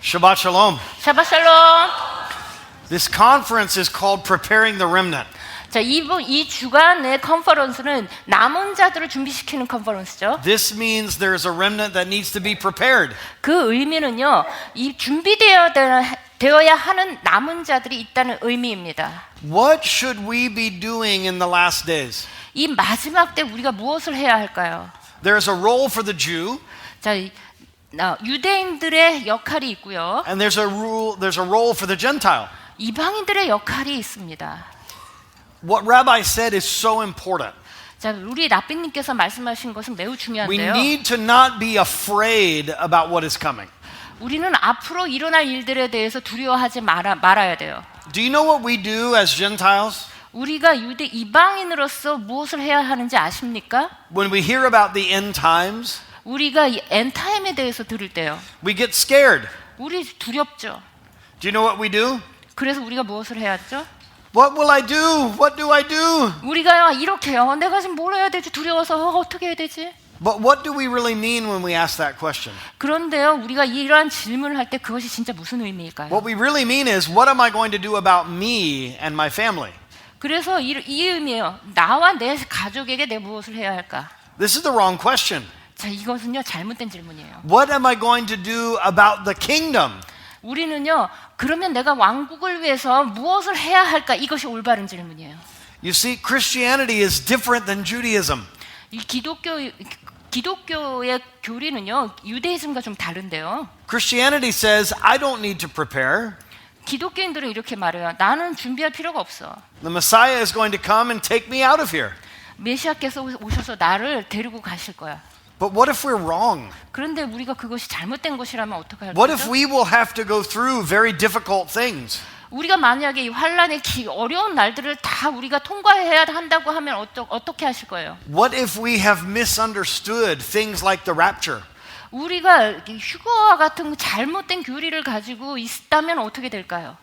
Shabbat Shalom. 샤바샬롬. This conference is called Preparing the Remnant. 자, 이 주간의 컨퍼런스는 남은 자들을 준비시키는 컨퍼런스죠. This means there's a remnant that needs to be prepared. 그 의미는요, 이 되어야 하는 남은 자들이 있다는 의미입니다. What should we be doing in the last days? 이 마지막 때 우리가 무엇을 해야 할까요? There's a role for the Jew, 자, 유대인들의 역할이 있고요. and there's a role for the Gentile. 이방인들의 역할이 있습니다. What Rabbi said is so important. 자, 우리 라비님께서 말씀하신 것은 매우 We 중요한데요. need to not be afraid about what is coming. 우리는 앞으로 일어날 일들에 대해서 두려워하지 말아야 돼요. Do you know what we do as Gentiles? 우리가 이방인으로서 무엇을 해야 하는지 아십니까? When we hear about the end times, 우리가 이 엔타임에 대해서 들을 때요. we get scared. 우리 두렵죠. Do you know what we do? 그래서 우리가 무엇을 해야 하죠? What will I do? What do I do? 우리가 이렇게요. 내가 지금 뭘 해야 되지? 두려워서 어떻게 해야 되지? But what do we really mean when we ask that question? 그런데요, 우리가 이러한 질문을 할 때 그것이 진짜 무슨 의미일까요? What we really mean is, what am I going to do about me and my family? 그래서 이 의미예요. 나와 내 가족에게 내가 무엇을 해야 할까? This is the wrong question. 자, 이것은요, 잘못된 질문이에요. What am I going to do about the kingdom? 우리는요, 그러면 내가 왕국을 위해서 무엇을 해야 할까? 이것이 올바른 질문이에요. You see, Christianity is different than Judaism. 이 기독교의 교리는요, 유대이즘과 좀 다른데요. Christianity says, I don't need to prepare. 기독교인들은 이렇게 말해요. 나는 준비할 필요가 없어. The Messiah is going to come and take me out of here. 메시아께서 오셔서 나를 데리고 가실 거야. But what if we're wrong? 그런데 우리가 그것이 잘못된 것이라면 어떻게 할 What if 거죠? we will have to go through very difficult things? 우리가 만약에 이 환란의 어려운 날들을 다 우리가 통과해야 한다고 하면 어떻게 하실 거예요? What if we have misunderstood things like the rapture? 우리가 휴거와 같은 잘못된 교리를 가지고 있다면 어떻게 될까요?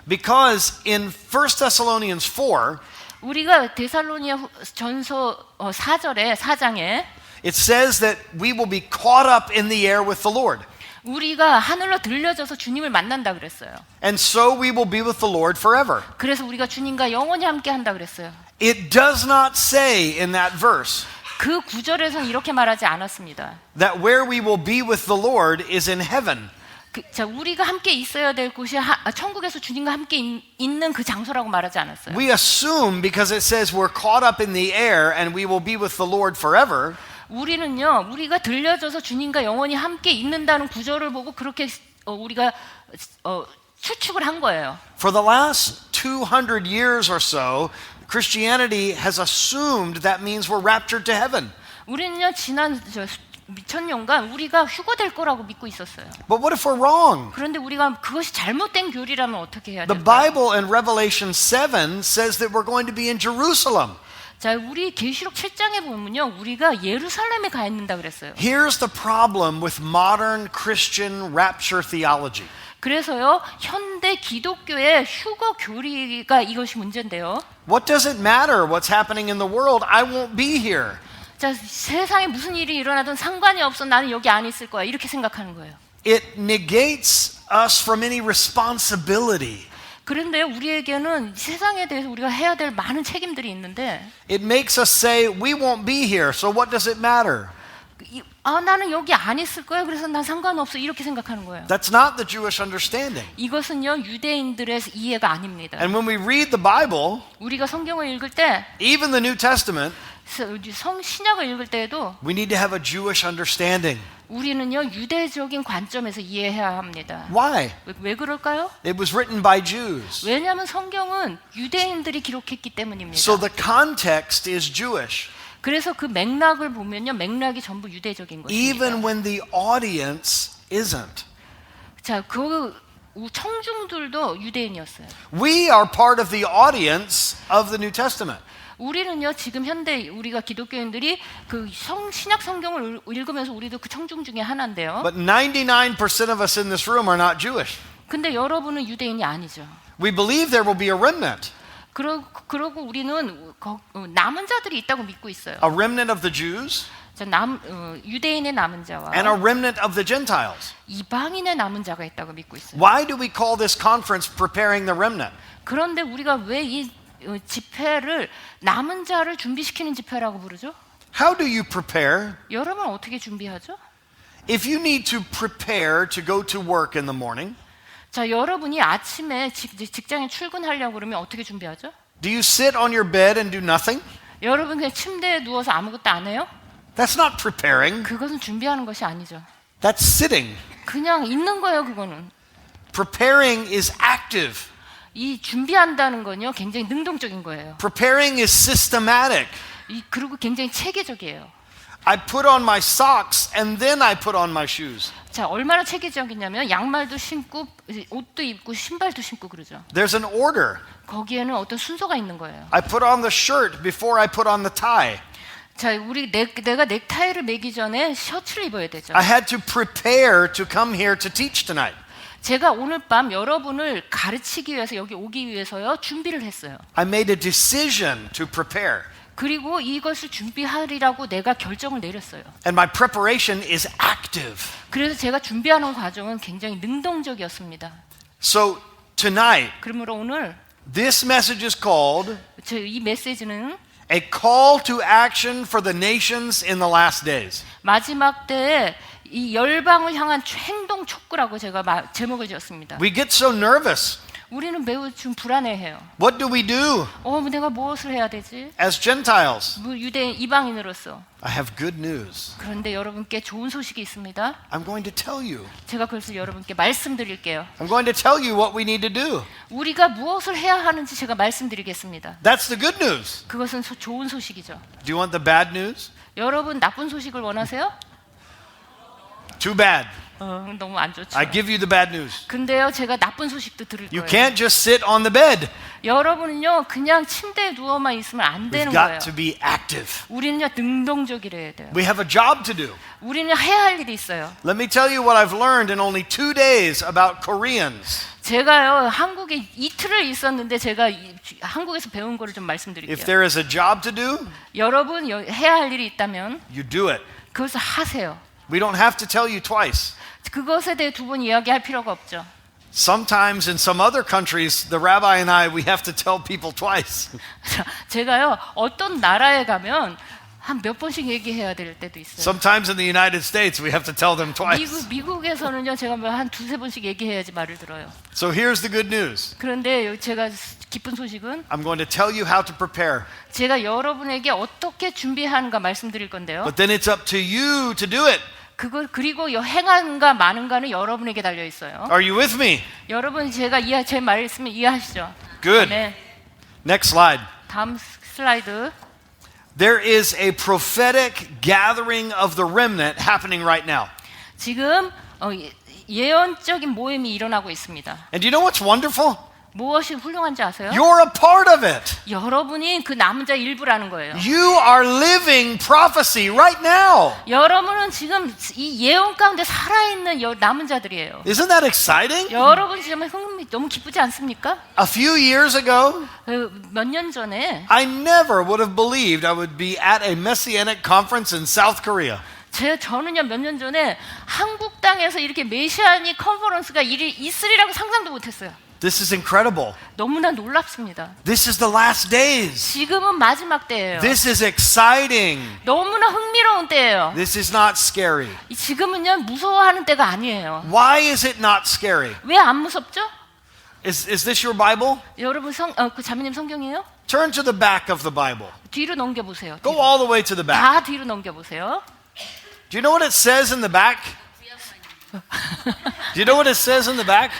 Because in 1 Thessalonians 4, 우리가 데살로니아 전서 4장에 it says that we will be caught up in the air with the Lord. 우리가 하늘로 들려져서 주님을 만난다 그랬어요. And so we will be with the Lord forever. 그래서 우리가 주님과 영원히 함께 한다 그랬어요. It does not say in that verse 그 구절에서는 이렇게 말하지 않았습니다. that where we will be with the Lord is in heaven. 자, 우리가 함께 있어야 될 곳이 천국에서 주님과 함께 있는 그 장소라고 말하지 않았어요. We assume because it says we're caught up in the air and we will be with the Lord forever. 우리는요, 우리가 들려져서 주님과 영원히 함께 있는다는 구절을 보고 그렇게 우리가 추측을 한 거예요. For the last 200 years or so, Christianity has assumed that means we're raptured to heaven. 우리는요, 지난 천 년간 우리가 휴거될 거라고 믿고 있었어요. But what if we're wrong? 그런데 우리가 그것이 잘못된 교리라면 어떻게 해야 The 될까요? Bible in Revelation 7 says that we're going to be in Jerusalem. 자, 우리 계시록 7장에 보면요, 우리가 예루살렘에 가 있는다 그랬어요. Here's the problem with modern Christian rapture theology. 그래서요, 현대 기독교의 휴거 교리가 이것이 문제인데요. What does it matter what's happening in the world? I won't be here. 자, 세상에 무슨 일이 일어나든 상관이 없어. 나는 여기 안 있을 거야. 이렇게 생각하는 거예요. It negates us from any responsibility. 그런데 우리에게는 세상에 대해서 우리가 해야 될 많은 책임들이 있는데 It makes us say, we won't be here, so what does it matter? 나는 여기 안 있을 거야. 그래서 난 상관없어. 이렇게 생각하는 거예요. That's not the Jewish understanding. 이것은요, 유대인들의 이해가 아닙니다. And when we read the Bible, 우리가 성경을 읽을 때, even the New Testament, 신약을 읽을 때에도 we need to have a Jewish understanding. 우리는요, 유대적인 관점에서 이해해야 합니다. Why? 왜 그럴까요? It was written by Jews. 왜냐하면 성경은 유대인들이 기록했기 때문입니다. So the context is Jewish. 그래서 그 맥락을 보면요, 맥락이 전부 유대적인 것입니다. Even when the audience isn't. 자, 그 청중들도 유대인이었어요. We are part of the audience of the New Testament. 우리는요, 지금 현대 우리가 기독교인들이 그 신약 성경을 읽으면서 우리도 그 청중 중에 하나인데요. But 99% of us in this room are not Jewish. 근데 여러분은 유대인이 아니죠. We believe there will be a remnant. 그러고 우리는 남은 자들이 있다고 믿고 있어요. A remnant of the Jews, 자, 유대인의 남은 자와 and a remnant of the Gentiles. 이방인의 남은 자가 있다고 믿고 있어요. Why do we call this conference Preparing the Remnant? 그런데 우리가 왜 이 집회를 남은 자를 준비시키는 집회라고 부르죠? How do you prepare? 여러분 어떻게 준비하죠? If you need to prepare to go to work in the morning, 자, 여러분이 아침에 직장에 출근하려고 그러면 어떻게 준비하죠? do you sit on your bed and do nothing? 여러분 그냥 침대에 누워서 아무것도 안 해요? That's not preparing. 그것은 준비하는 것이 아니죠. That's sitting. 그냥 있는 거예요, 그거는. Preparing is active. 이 준비한다는 건요, 굉장히 능동적인 거예요. Preparing is systematic. 그리고 굉장히 체계적이에요. I put on my socks and then I put on my shoes. 자, 얼마나 체계적이냐면 양말도 신고 옷도 입고 신발도 신고 그러죠. There's an order. 거기에는 어떤 순서가 있는 거예요. I put on the shirt before I put on the tie. 자, 내가 넥타이를 매기 전에 셔츠를 입어야 되죠. I had to prepare to come here to teach tonight. 제가 오늘 밤 여러분을 가르치기 위해서 여기 오기 위해서요 준비를 했어요. I made a decision to prepare. 그리고 이것을 준비하리라고 내가 결정을 내렸어요. And my preparation is active. 그래서 제가 준비하는 과정은 굉장히 능동적이었습니다. So tonight, 그러므로 오늘 this message is called 이 메시지는 A Call to Action for the Nations in the Last Days. 마지막 때에 이 열방을 향한 행동 촉구라고 제가 제목을 지었습니다. We get so nervous. 우리는 매우 좀 불안해해요. What do we do 내가 무엇을 해야 되지? as Gentiles? 유대인 이방인으로서. I have good news. 그런데 여러분께 좋은 소식이 있습니다. I'm going to tell you. 제가 그래서 여러분께 말씀드릴게요. I'm going to tell you what we need to do. 우리가 무엇을 해야 하는지 제가 말씀드리겠습니다. That's the good news. 그것은 좋은 소식이죠. Do you want the bad news? 여러분 나쁜 소식을 원하세요? Too bad. 너무 안 좋죠. I give you the bad news. 근데요, 제가 나쁜 소식도 들을 You 거예요. can't just sit on the bed. 여러분은요, 그냥 침대에 누워만 있으면 안 We've 되는 거예요. got to be active. 우리는요, 능동적이라 해야 돼요. We have a job to do. 우리는 해야 할 일이 있어요. Let me tell you what I've learned in only 2 days about Koreans. 제가요, 한국에 이틀을 있었는데 제가 한국에서 배운 거를 좀 말씀드릴게요. If there is a job to do, 여러분 해야 할 일이 있다면 you do it. 그것을 하세요. We don't have to tell you twice. 그것에 대해 두 번 이야기할 필요가 없죠. Sometimes in some other countries, the rabbi and I, we have to tell people twice. 제가요, 어떤 나라에 가면 한 몇 번씩 얘기해야 될 때도 있어요. Sometimes in the United States, we have to tell them twice. 미국에서는요, 제가 한 두세 번씩 얘기해야지 말을 들어요. So here's the good news. 그런데 제가 기쁜 소식은 I'm going to tell you how to prepare. 제가 여러분에게 어떻게 준비하는가 말씀드릴 건데요. But then it's up to you to do it. 그리고 행한가 마는가는 여러분에게 달려 있어요. Are you with me? 여러분 제가 제 말씀을 이해하시죠? Good. 네. Next slide. 다음 슬라이드. There is a prophetic gathering of the remnant happening right now. 지금 예언적인 모임이 일어나고 있습니다. And do you know what's wonderful? 무엇이 훌륭한지 아세요? You're a part of it. 여러분이 그 남은 자 일부라는 거예요. You are living prophecy right now. 여러분은 지금 이 예언 가운데 살아있는 남은 자들이에요. Isn't that exciting? 여러분 지금 너무 기쁘지 않습니까? A few years ago, 몇 년 전에 I never would have believed I would be at a messianic conference in South Korea. 저는요 몇 년 전에 한국 땅에서 이렇게 메시아닉 컨퍼런스가 있으리라고 상상도 못했어요. This is incredible. 너무나 놀랍습니다. This is the last days. 지금은 마지막 때예요. This is exciting. 너무나 흥미로운 때예요. This is not scary. 지금은요 무서워하는 때가 아니에요. Why is it not scary? 왜 안 무섭죠? Is this your Bible? 여러분 그 자매님 성경이에요? Turn to the back of the Bible. 뒤로 넘겨보세요. Go all the way to the back. 다 뒤로 넘겨보세요. Do you know what it says in the back? Do you know what it says in the back?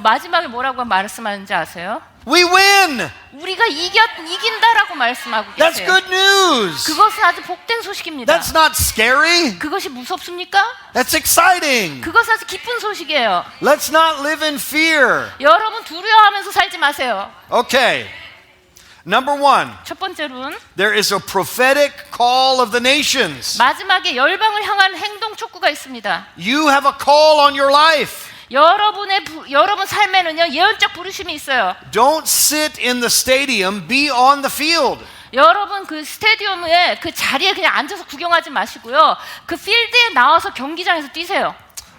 마지막에 뭐라고 말씀하는지 아세요? We win! 우리가 이긴다라고 말씀하고 That's 계세요. good news! 그것은 아주 복된 소식입니다. That's not scary. 그것이 무섭습니까? That's exciting. 그것은 아주 기쁜 소식이에요. Let's not live in fear. 여러분 두려워하면서 살지 마세요. Okay. Number 1, 첫 번째로는 there is a prophetic call of the nations. 마지막에 열방을 향한 행동 촉구가 있습니다. You have a call on your life. 여러분 삶에는요 예언적 부르심이 있어요. Don't sit in the stadium, be on the field. 여러분 그 스테디움에 그 자리에 그냥 앉아서 구경하지 마시고요. 그 필드에 나와서 경기장에서 뛰세요.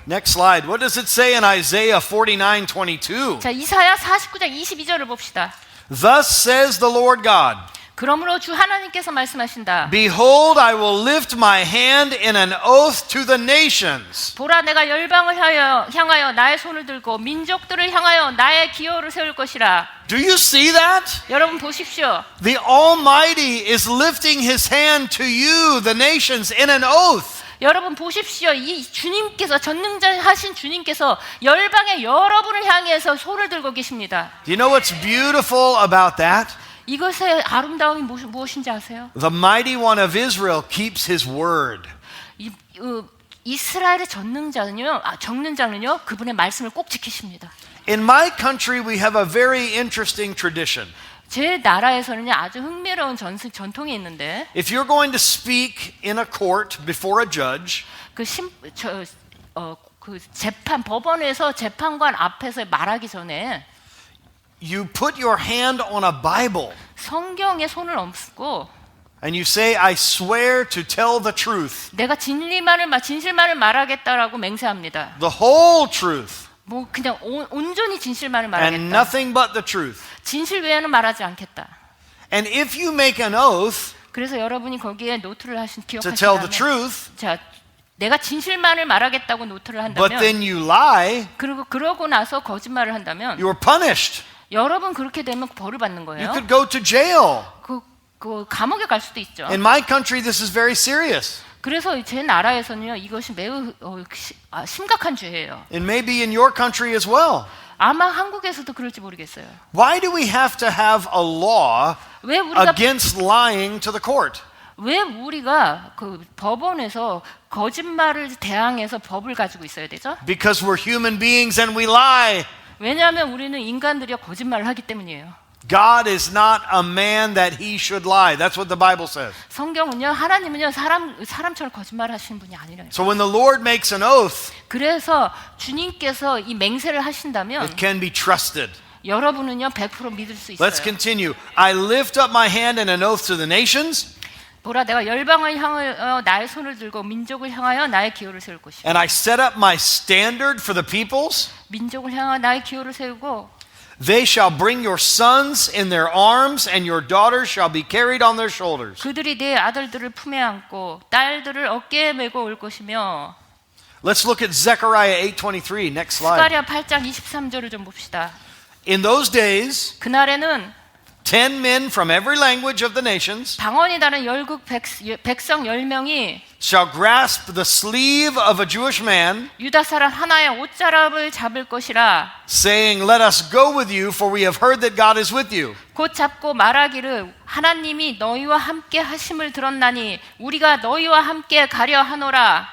Next slide. What does it say in Isaiah 49:22? 자, 이사야 49장 22절을 봅시다. Thus says the Lord God, 그러므로 주 하나님께서 말씀하신다. Behold, I will lift my hand in an oath to the nations. 보라, 내가 열방을 향하여 나의 손을 들고 민족들을 향하여 나의 기호를 세울 것이라. Do you see that? 여러분 보십시오. The Almighty is lifting his hand to you, the nations, in an oath. 여러분 보십시오. 이 주님께서 전능자하신 주님께서 열방의 여러분을 향해서 손을 들고 계십니다. Do you know what's beautiful about that? 이것의 아름다움이 무엇인지 아세요? The mighty one of Israel keeps his word. 이스라엘의 전능자는요, 그분의 말씀을 꼭 지키십니다. In my country, we have a very interesting tradition. 제 나라에서는요, 아주 흥미로운 전통이 있는데, If you're going to speak in a court before a judge, 그 법원에서 재판관 앞에서 말하기 전에 you put your hand on a Bible 성경에 손을 얹고 and you say, I swear to tell the truth, 내가 진실만을 말하겠다라고 맹세합니다. the whole truth, 뭐 그냥 온전히 진실만을 and 말하겠다. nothing but the truth. 진실 외에는 말하지 않겠다. And if you make an oath 그래서 여러분이 거기에 노트를 to tell the 기억하시다면, truth, 자, 내가 진실만을 말하겠다고 노트를 but 한다면, then you lie, 그러고 나서 거짓말을 한다면, you are punished. 여러분 그렇게 되면 벌을 받는 You 거예요. could go to jail. 그 감옥에 갈 수도 있죠. In my country, this is very serious. 그래서 제 나라에서는요, 이것이 매우 심각한 죄예요. And maybe in your country as well. 아마 한국에서도 그럴지 모르겠어요. Why do we have to have a law 왜 우리가 against lying to the court? 왜 우리가 그 법원에서 거짓말을 대항해서 법을 가지고 있어야 되죠? Because we're human beings and we lie. 왜냐하면 우리는 인간들이 거짓말을 하기 때문이에요. God is not a man that he should lie. That's what the Bible says. 성경은요, 하나님은요, 사람처럼 거짓말하시는 분이 아니래요. So when the Lord makes an oath, 그래서 주님께서 이 맹세를 하신다면 it can be trusted. 여러분은요 100% 믿을 수 있어요. Let's continue. I lift up my hand in an oath to the nations, 보라, 내가 열방을 향하여 나의 손을 들고 민족을 향하여 나의 기호를 세울 것이야. and I set up my standard for the peoples. 민족을 향하여 나의 기호를 세우고 They shall bring your sons in their arms, and your daughters shall be carried on their shoulders. 그들이 내 아들들을 품에 안고 딸들을 어깨에 메고 올 것이며. Let's look at Zechariah 8:23. Next slide. 스가랴 8장 23절을 좀 봅시다. In those days, 그날에는 10 men from every language of the nations 방언이 다른 열국 백성 10명이 shall grasp the sleeve of a Jewish man, 유다 사람 하나의 옷자락을 잡을 것이라. saying, Let us go with you, for we have heard that God is with you. 곧 잡고 말하기를 하나님이 너희와 함께 하심을 들었나니 우리가 너희와 함께 가려 하노라.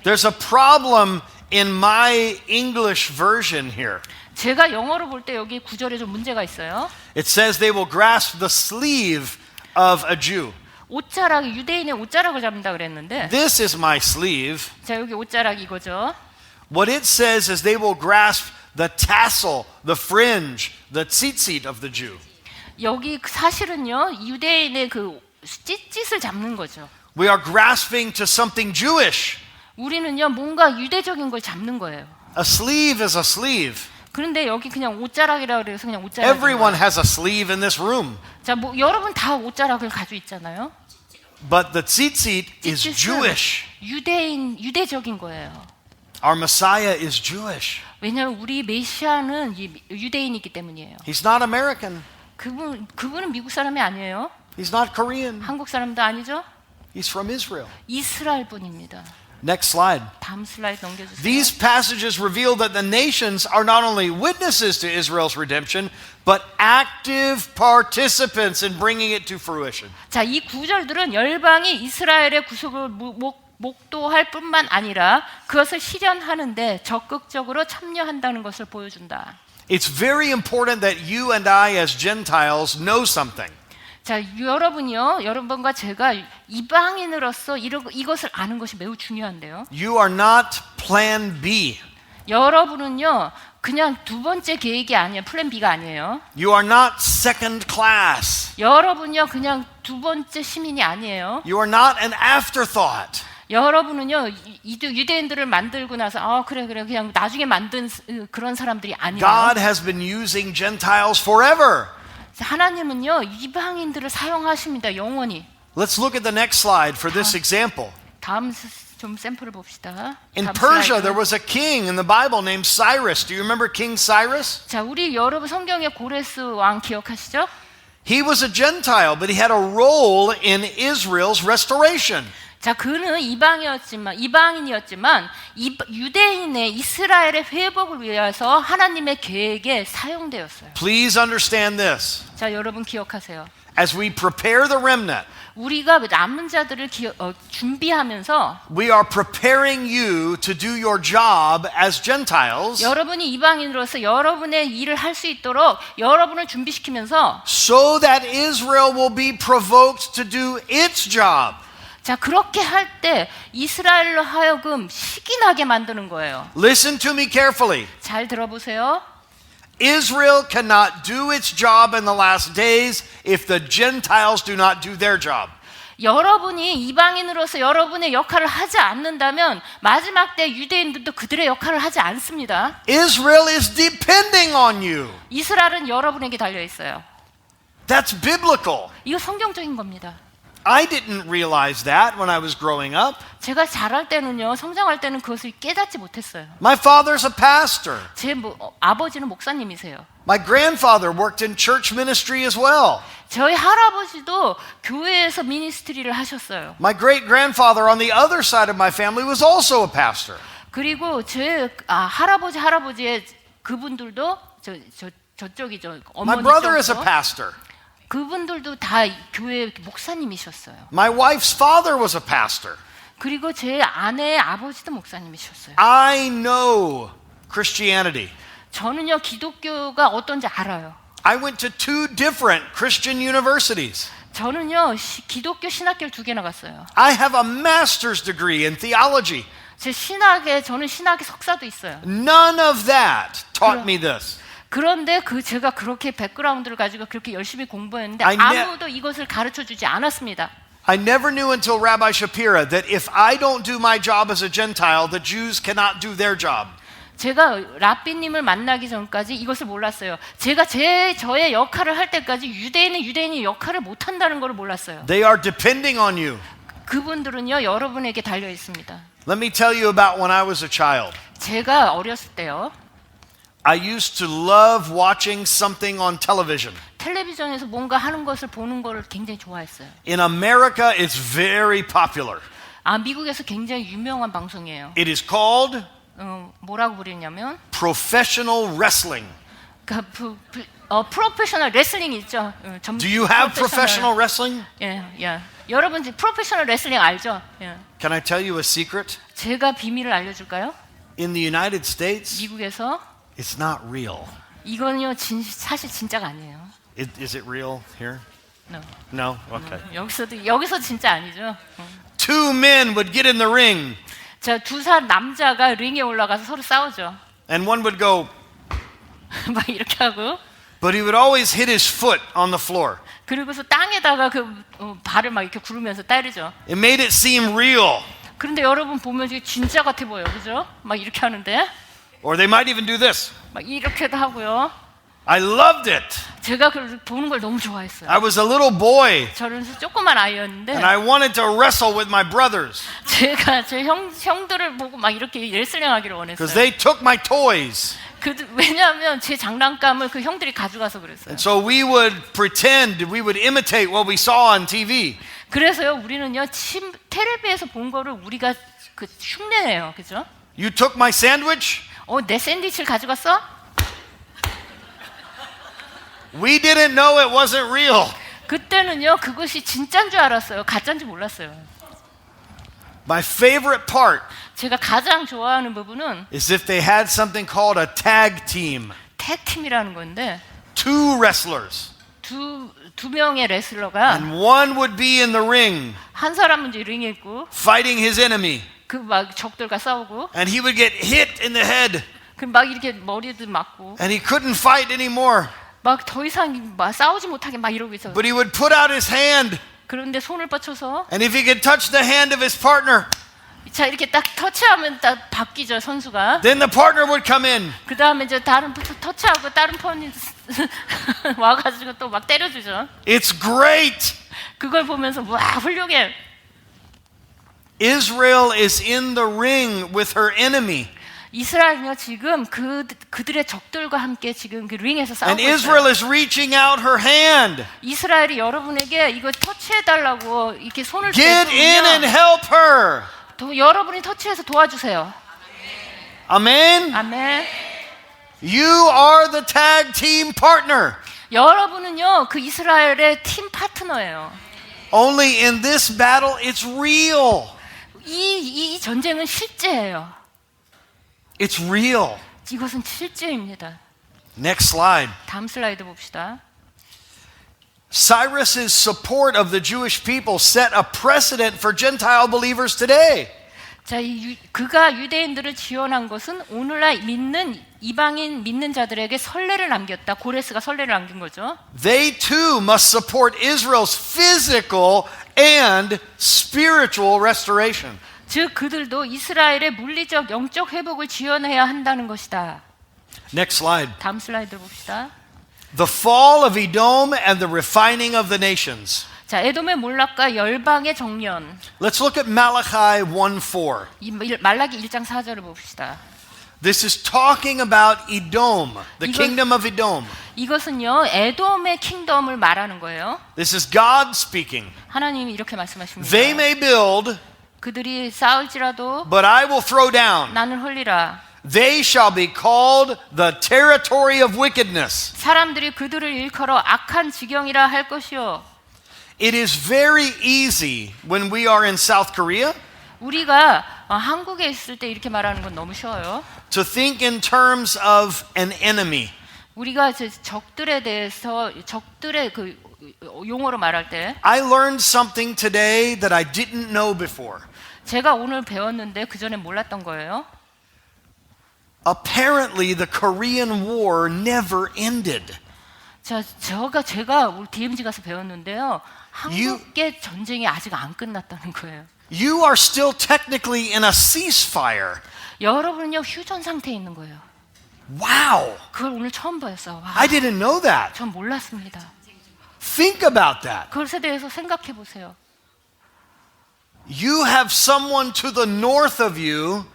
There's a problem in my English version here. 제가 영어로 볼 때 여기 구절에 좀 문제가 있어요. It says they will grasp the sleeve of a Jew. 유대인의 옷자락을 잡는다 그랬는데, This is my sleeve. 자, 여기 옷자락 이거죠. What it says is they will grasp the tassel, the fringe, the tzitzit of the Jew. 여기 사실은요, 유대인의 그 찢짓을 잡는 거죠. We are grasping to something Jewish. 우리는요, 뭔가 유대적인 걸 잡는 거예요. A sleeve is a sleeve. 그런데 여기 그냥 옷자락이라고 그래서 그냥 옷자락. Everyone has a sleeve in this room. 자, 뭐 여러분 다 옷자락을 가지고 있잖아요. But the tzitzit is 찢짓은 Jewish. 유대적인 거예요. Our Messiah is Jewish. 왜냐하면 우리 메시아는 유대인이기 때문이에요. He's not American. 그분은 미국 사람이 아니에요. He's not Korean. 한국 사람도 아니죠. He's from Israel. 이스라엘 분입니다. Next slide. 다음 슬라이드 넘겨주세요. These passages reveal that the nations are not only witnesses to Israel's redemption, but active participants in bringing it to fruition. 자, 이 구절들은 열방이 이스라엘의 구속을 목도할 뿐만 아니라 그것을 실현하는데 적극적으로 참여한다는 것을 보여준다. It's very important that you and I as Gentiles know something. 자, 여러분과 제가 이방인으로서 이것을 아는 것이 매우 중요한데요. You are not plan B. 여러분은요, 그냥 두 번째 계획이 아니에요. 플랜 B가 아니에요. You are not second class. 여러분요, 그냥 두 번째 시민이 아니에요. You are not an afterthought. 여러분은요 유대인들을 만들고 나서 그래 그냥 나중에 만든 그런 사람들이 아니에요. God has been using Gentiles forever. 하나님은요 이방인들을 사용하십니다. 영원히. Let's look at the next slide for this example. 다음 좀 샘플을 봅시다. In 다음 Persia, 슬라이드. there was a king in the Bible named Cyrus. Do you remember King Cyrus? 자, 우리 여러분 성경의 고레스 왕 기억하시죠? He was a Gentile, but he had a role in Israel's restoration. 자, 그는 이방인이었지만 유대인의 이스라엘의 회복을 위해서 하나님의 계획에 사용되었어요. Please understand this. 자, 여러분 기억하세요. As we prepare the remnant, 우리가 남은 자들을 준비하면서 we are preparing you to do your job as Gentiles 여러분이 이방인으로서 여러분의 일을 할 수 있도록 여러분을 준비시키면서 so that Israel will be provoked to do its job. 자, 그렇게 할 때 이스라엘로 하여금 식이 나게 만드는 거예요. Listen to me carefully. 잘 들어보세요. Israel cannot do its job in the last days if the Gentiles do not do their job. 여러분이 이방인으로서 여러분의 역할을 하지 않는다면 마지막 때 유대인들도 그들의 역할을 하지 않습니다. Israel is depending on you. 이스라엘은 여러분에게 달려 있어요. That's biblical. 이거 성경적인 겁니다. I didn't realize that when I was growing up. 제가 자랄 때는요, 성장할 때는 그것을 깨닫지 못했어요. My father's a pastor. 제 아버지는 목사님이세요. My grandfather worked in church ministry as well. 저희 할아버지도 교회에서 미니스트리를 하셨어요. My great grandfather on the other side of my family was also a pastor. 그리고 제 할아버지의 그분들도 저쪽이죠. My 어머니 brother is a 쪽으로. pastor. 그분들도 다 교회 목사님이셨어요. My wife's father was a pastor. 그리고 제 아내의 아버지도 목사님이셨어요. I know Christianity. 저는요 기독교가 어떤지 알아요. I went to 2 different Christian universities. 저는요 기독교 신학교를 2개나 갔어요. I have a master's degree in theology. 저는 신학의 석사도 있어요. None of that taught me this. 그런데 제가 그렇게 백그라운드를 가지고 그렇게 열심히 공부했는데 I 아무도 이것을 가르쳐 주지 않았습니다. I never knew until Rabbi Shapira that if I don't do my job as a Gentile, the Jews cannot do their job. 제가 라삐님을 만나기 전까지 이것을 몰랐어요. 제가 저의 역할을 할 때까지 유대인이 역할을 못 한다는 걸 몰랐어요. They are depending on you. 그분들은요 여러분에게 달려 있습니다. Let me tell you about when I was a child. 제가 어렸을 때요. I used to love watching something on television. 텔레비전에서 뭔가 하는 것을 보는 것을 굉장히 좋아했어요. In America, it's very popular. 미국에서 굉장히 유명한 방송이에요. It is called 뭐라고 부르냐면 professional wrestling. 프로페셔널 레슬링 있죠. Do you have professional wrestling? 예. 여러분 프로페셔널 레슬링 알죠? 예. Can I tell you a secret? 제가 비밀을 알려줄까요? In the United States, 미국에서 it's not real. 이거는요 사실 진짜가 아니에요. Is it real here? No. No? Okay. 여기서 진짜 아니죠. 2 men would get in the ring, 자, 2 남자가 링에 올라가서 서로 싸우죠. and one would go, 막 이렇게 하고 but he would always hit his foot on the floor. 그리고서 땅에다가 발을 막 이렇게 구르면서 때리죠. It made it seem real. 그런데 여러분 보면 이게 진짜 같아 보여요. 그죠? 막 이렇게 하는데 Or they might even do this. 막 이렇게도 하고요. I loved it. 제가 그걸 보는 걸 너무 좋아했어요. I was a little boy, 저는 조그만 아이였는데 and I wanted to wrestle with my brothers 제가 제 형들을 보고 막 이렇게 레슬링하기를 because 원했어요. they took my toys. 왜냐하면 제 장난감을 그 형들이 가져가서 그랬어요. And so we would imitate what we saw on TV. 그래서요 우리는요 텔레비에서 본 거를 우리가 흉내내요, 그죠? You took my sandwich? 내 샌드위치를 가져갔어? We didn't know it wasn't real. 그때는요 그것이 진짜인 줄 알았어요. 가짜인지 몰랐어요. My favorite part 제가 가장 좋아하는 부분은 is if they had something called a tag team. 태팀이라는 건데 2 wrestlers. 두 명의 레슬러가 And one would be in the ring 한 사람은 이제 링에 있고 fighting his enemy. 막 적들과 싸우고 And he would get hit in the head. 막 이렇게 머리도 맞고 And he couldn't fight anymore. 막 더 이상 막 싸우지 못하게 막 이러고 있어요. But he would put out his hand 그런데 손을 뻗쳐서 And if he could touch the hand of his partner, 자 이렇게 딱 터치하면 딱 바뀌죠 선수가. then the partner would come in. 그 다음에 이제 다른 터치하고 다른 펀이 와가지고 또 막 때려주죠. It's great. 그걸 보면서 와 훌륭해. Israel is in the ring with her enemy. 이스라엘은요 지금 그들의 적들과 함께 지금 그 링에서 싸우고 And Israel 있어요. is reaching out her hand. 이스라엘이 여러분에게 이거 터치해 달라고 이렇게 손을 Get in and 대면 help her. 여러분이 터치해서 도와주세요. Amen. 아멘. You are the tag team partner. 여러분은요 그 이스라엘의 팀 파트너예요. Only in this battle it's real. 이 전쟁은 실제예요. It's real. 이것은 실제입니다. Next slide. 다음 슬라이드 봅시다. Cyrus's support of the Jewish people set a precedent for Gentile believers today. 자, 그가 유대인들을 지원한 것은 오늘날 이방인 믿는 자들에게 선례를 남겼다. 고레스가 선례를 남긴 거죠. They too must support Israel's physical and spiritual restoration. 즉 그들도 이스라엘의 물리적 영적 회복을 지원해야 한다는 것이다. Next slide. 다음 슬라이드 봅시다. The fall of Edom and the refining of the nations. 자, 에돔의 몰락과 열방의 정년. Let's look at Malachi 1:4. 이 말라기 1장 4절을 봅시다. This is talking about Edom, the 이거- kingdom of Edom. 이것은요, 에돔의 킹덤을 말하는 거예요. This is God speaking. 하나님이 이렇게 말씀하십니다. They may build, 그들이 쌓을지라도 but I will throw down. 나는 헐리라. They shall be called the territory of wickedness. 사람들이 그들을 일컬어 악한 지경이라 할 것이요. It is very easy when we are in South Korea 우리가 한국에 있을 때 이렇게 말하는 건 너무 쉬워요. to think in terms of an enemy. 우리가 이제 적들에 대해서 적들의 그 용어로 말할 때 I learned something today that I didn't know before. 제가 오늘 배웠는데 그 전에 몰랐던 거예요. Apparently, the Korean War never ended. 자, 제가 우리 DMZ 가서 배웠는데요. 한국의 전쟁이 아직 안 끝났다는 거예요. You are still technically in a ceasefire. 여러분은요 휴전 상태에 있는 거예요. Wow, 그걸 오늘 처음 배웠어요. 와, I didn't know that. 전 몰랐습니다. Think about that. 그것에 대해서 생각해 보세요. You have someone to the north of you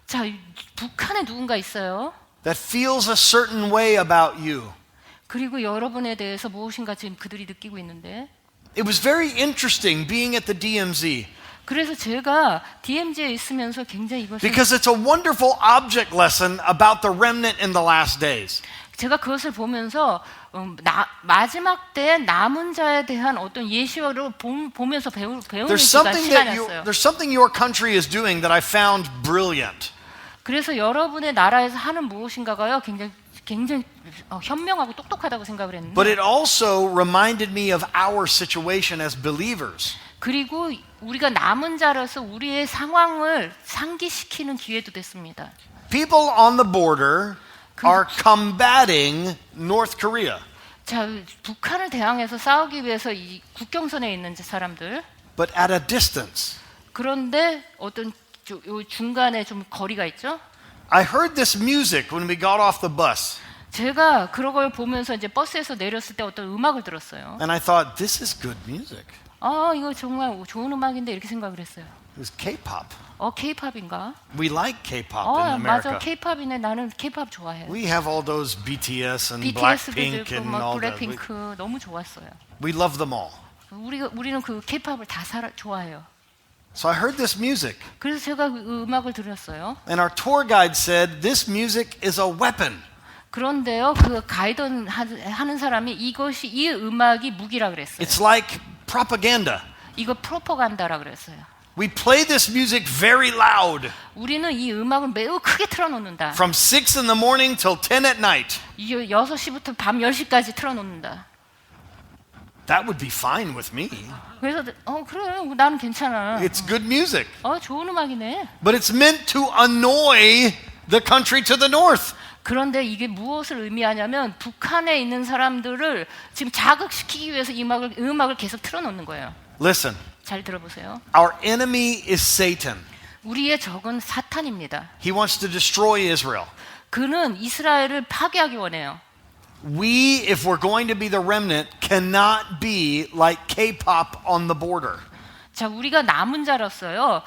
자, 북한에 누군가 있어요. that feels a certain way about you. 그리고 여러분에 대해서 무엇인가 지금 그들이 느끼고 있는데 It was very interesting being at the DMZ 그래서 제가 DMZ에 있으면서 굉장히 이것을 because it's a wonderful object lesson about the remnant in the last days. 제가 그것을 보면서 마지막 때 남은 자에 대한 어떤 예시를 보면서 배우는 시간이었어요. There's something your country is doing that I found brilliant. 그래서 여러분의 나라에서 하는 무엇인가가요 굉장히 현명하고 똑똑하다고 생각을 But 했는데 it also reminded me of our situation as believers. 그리고 우리가 남은 자로서 우리의 상황을 상기시키는 기회도 됐습니다. People on the border are combating North Korea. 자, 북한을 대항해서 싸우기 위해서 이 국경선에 있는 사람들 But at a distance. 그런데 어떤 요 중간에 좀 거리가 있죠? I heard this music when we got off the bus, 제가 그런 걸 보면서 이제 버스에서 내렸을 때 어떤 음악을 들었어요. and I thought, this is good music. 이거 정말 좋은 음악인데 이렇게 생각을 했어요. It was K-pop. K-팝인가? We like K-pop in 맞아, America. K-팝이네. 나는 K-팝 좋아해요. We have all those BTS and BTS도 Blackpink 있고, and 막 all that. 블랙핑크 너무 좋았어요. We love them all. 우리는 그 K-팝을 다 좋아해요. So I heard this music, 그래서 제가 그 음악을 들었어요. and our tour guide said, this music is a weapon. 그런데요, 그 가이드 하는 사람이 이 음악이 무기라 그랬어요. It's like propaganda. 이거 프로파간다라 그랬어요. We play this music very loud 우리는 이 음악을 매우 크게 틀어놓는다. from 6 in the morning till 10 at night. 6시부터 밤 10시까지 틀어놓는다. That would be fine with me. 그래서 그래, 나는 괜찮아. It's good music. 좋은 음악이네. But it's meant to annoy the country to the north. 그런데 이게 무엇을 의미하냐면 북한에 있는 사람들을 지금 자극시키기 위해서 이 음악을 계속 틀어놓는 거예요. Listen, 잘 들어보세요. our enemy is Satan. 우리의 적은 사탄입니다. He wants to destroy Israel. 그는 이스라엘을 파괴하기 원해요. We, if we're going to be the remnant, cannot be like K-pop on the border. 자, 우리가 남은 자로서요.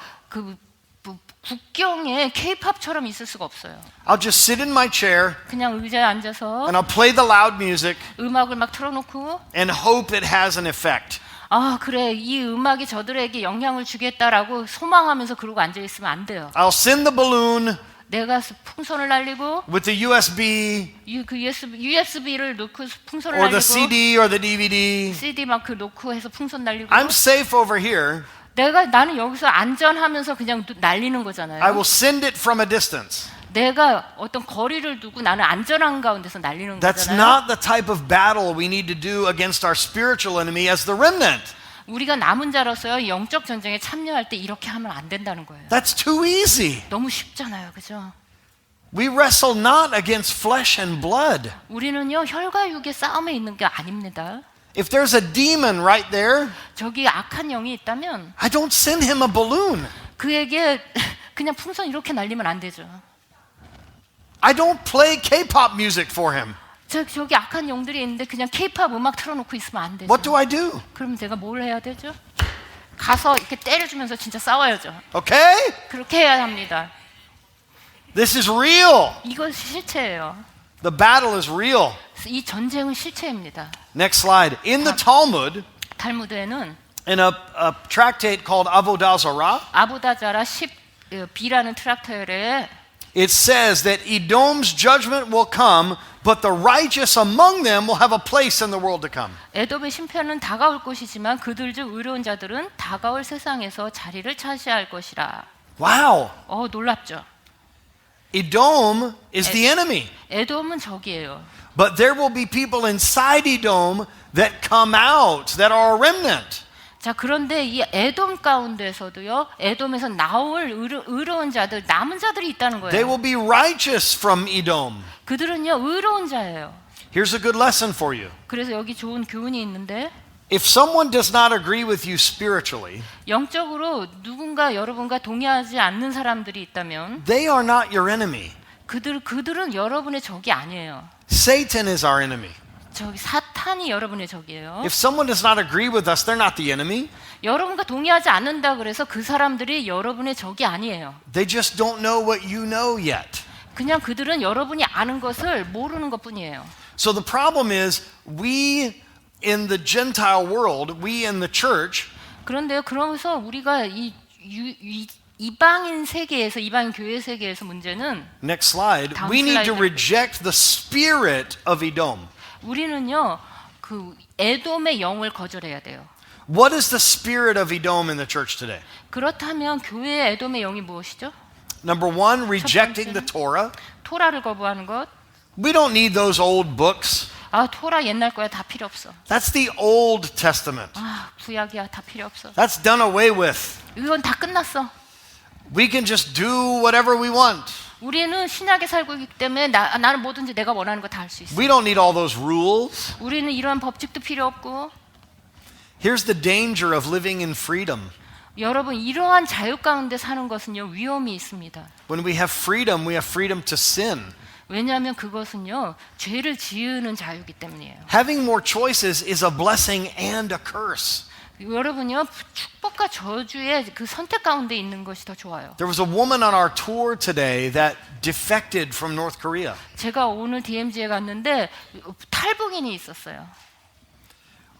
국경에 K-팝처럼 있을 수가 없어요. I'll just sit in my chair 그냥 의자에 앉아서 and I'll play the loud music 음악을 막 틀어놓고 and hope it has an effect. 아 그래 이 음악이 저들에게 영향을 주겠다라고 소망하면서 그러고 앉아있으면 안 돼요. I'll send the balloon 내가 풍선을 날리고 with the USB 그 USB를 놓고 풍선을 or the 날리고 CD or the DVD. CD 막 그 놓고 해서 풍선 날리고 I'm safe over here. 나는 여기서 안전하면서 그냥 날리는 거잖아요. I will send it from a distance. 내가 어떤 거리를 두고 나는 안전한 가운데서 날리는 That's 거잖아요. not the type of battle we need to do against our spiritual enemy as the remnant. 우리가 남은 자로서요 영적 전쟁에 참여할 때 이렇게 하면 안 된다는 거예요. That's too easy. 너무 쉽잖아요, 그죠? We wrestle not against flesh and blood. 우리는요 혈과 육의 싸움에 있는 게 아닙니다. If there's a demon right there, 저기 악한 영이 있다면 I don't send him a balloon. 그에게 그냥 풍선 이렇게 날리면 안 되죠. I don't play K-pop music for him. 저기 악한 영들이 있는데 그냥 K-팝 음악 틀어놓고 있으면 안 되죠. What do I do? 그럼 제가 뭘 해야 되죠? 가서 이렇게 때려주면서 진짜 싸워야죠. Okay? 그렇게 해야 합니다. This is real. 이건 실체예요. The battle is real. 이 전쟁은 실체입니다. Next slide. In the Talmud, 탈무드에는 in a tractate called Avodah Zarah, 아보다자라 10B라는 트랙터에 it says that Edom's judgment will come, but the righteous among them will have a place in the world to come. 에돔의 심판은 다가올 것이지만 그들 중 의로운 자들은 다가올 세상에서 자리를 차지할 것이라. Wow. 놀랍죠. Edom is the enemy. 에돔은 적이에요. But there will be people inside Edom that come out that are a remnant. 자, 그런데 이 에돔 가운데서도요, 에돔에서 나올 의로운 자들, 남은 자들이 있다는 They 거예요. will be righteous from Edom. 그들은요, 의로운 자예요. Here's a good lesson for you. 그래서 여기 좋은 교훈이 있는데, If someone does not agree with you spiritually, 영적으로 누군가 여러분과 동의하지 않는 사람들이 있다면, they are not your enemy. 그들은 여러분의 적이 아니에요. Satan is our enemy. 저기 사탄이 여러분의 적이에요. If someone does not agree with us, they're not the enemy. 여러분과 동의하지 않는다 그래서 그 사람들이 여러분의 적이 아니에요. They just don't know what you know yet. 그냥 그들은 여러분이 아는 것을 모르는 것뿐이에요. So the problem is, we in the Gentile world, we in the church, 그런데요, 그러면서 우리가 이방인 세계에서, 이방인 교회 세계에서 문제는 next slide, 다음 we need to 슬라이드. reject the spirit of Edom. 우리는요, 그 에돔의 영을 거절해야 돼요. What is the spirit of Edom in the church today? 그렇다면 교회의 에돔의 영이 무엇이죠? Number one, rejecting the Torah. 토라를 거부하는 것. We don't need those old books. 토라 옛날 거야, 다 필요 없어. That's the Old Testament. 구약이야, 다 필요 없어. That's done away with. 이건 다 끝났어. We can just do whatever we want. 우리는 신약에 살고 있기 때문에 나는 뭐든지 내가 원하는 거 다 할 수 있어. We don't need all those rules. 우리는 이러한 법칙도 필요 없고. Here's the danger of living in freedom. 여러분, 이러한 자유 가운데 사는 것은요, 위험이 있습니다. When we have freedom to sin. 왜냐하면 그것은요, 죄를 지으는 자유이기 때문이에요. Having more choices is a blessing and a curse. 여러분요, 축복과 저주의 그 선택 가운데 있는 것이 더 좋아요. There was a woman on our tour today that defected from North Korea. 제가 오늘 DMZ에 갔는데 탈북인이 있었어요.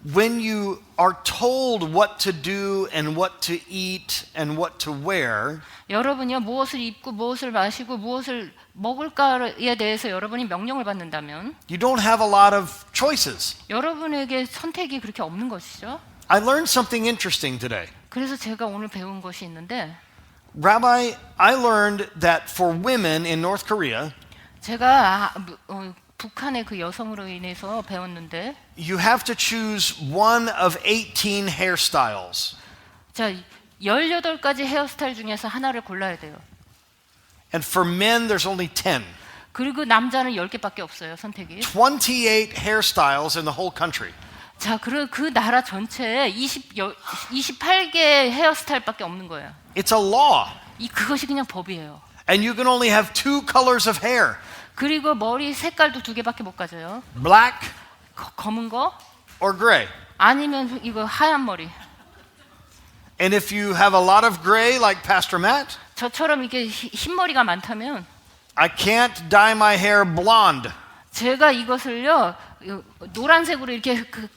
When you are told what to do and what to eat and what to wear, 여러분이요, 무엇을 입고 무엇을 마시고 무엇을 먹을까에 대해서 여러분이 명령을 받는다면 you don't have a lot of choices. 여러분에게 선택이 그렇게 없는 것이죠. I learned something interesting today. 그래서 제가 오늘 배운 것이 있는데, Rabbi, I learned that for women in North Korea, 제가 북한의 그 여성으로 인해서 배웠는데, you have to choose one of 18 hairstyles. 자, 18가지 헤어스타일 중에서 하나를 골라야 돼요. And for men, there's only 10. 그리고 남자는 10개밖에 없어요, 선택이. 28 hairstyles in the whole country. 자, 그 나라 전체에 28개의 헤어스타일밖에 없는 거예요. It's a law. 그것이 그냥 법이에요. And you can only have 2 colors of hair. 그리고 머리 색깔도 2개밖에 못 가져요. Black 검은 거 or gray. 아니면 이거 하얀 머리. And if you have a lot of gray like Pastor Matt, 저처럼 이게 흰 머리가 많다면 I can't dye my hair blonde. 제가 이것을요 노란색으로 이렇게 그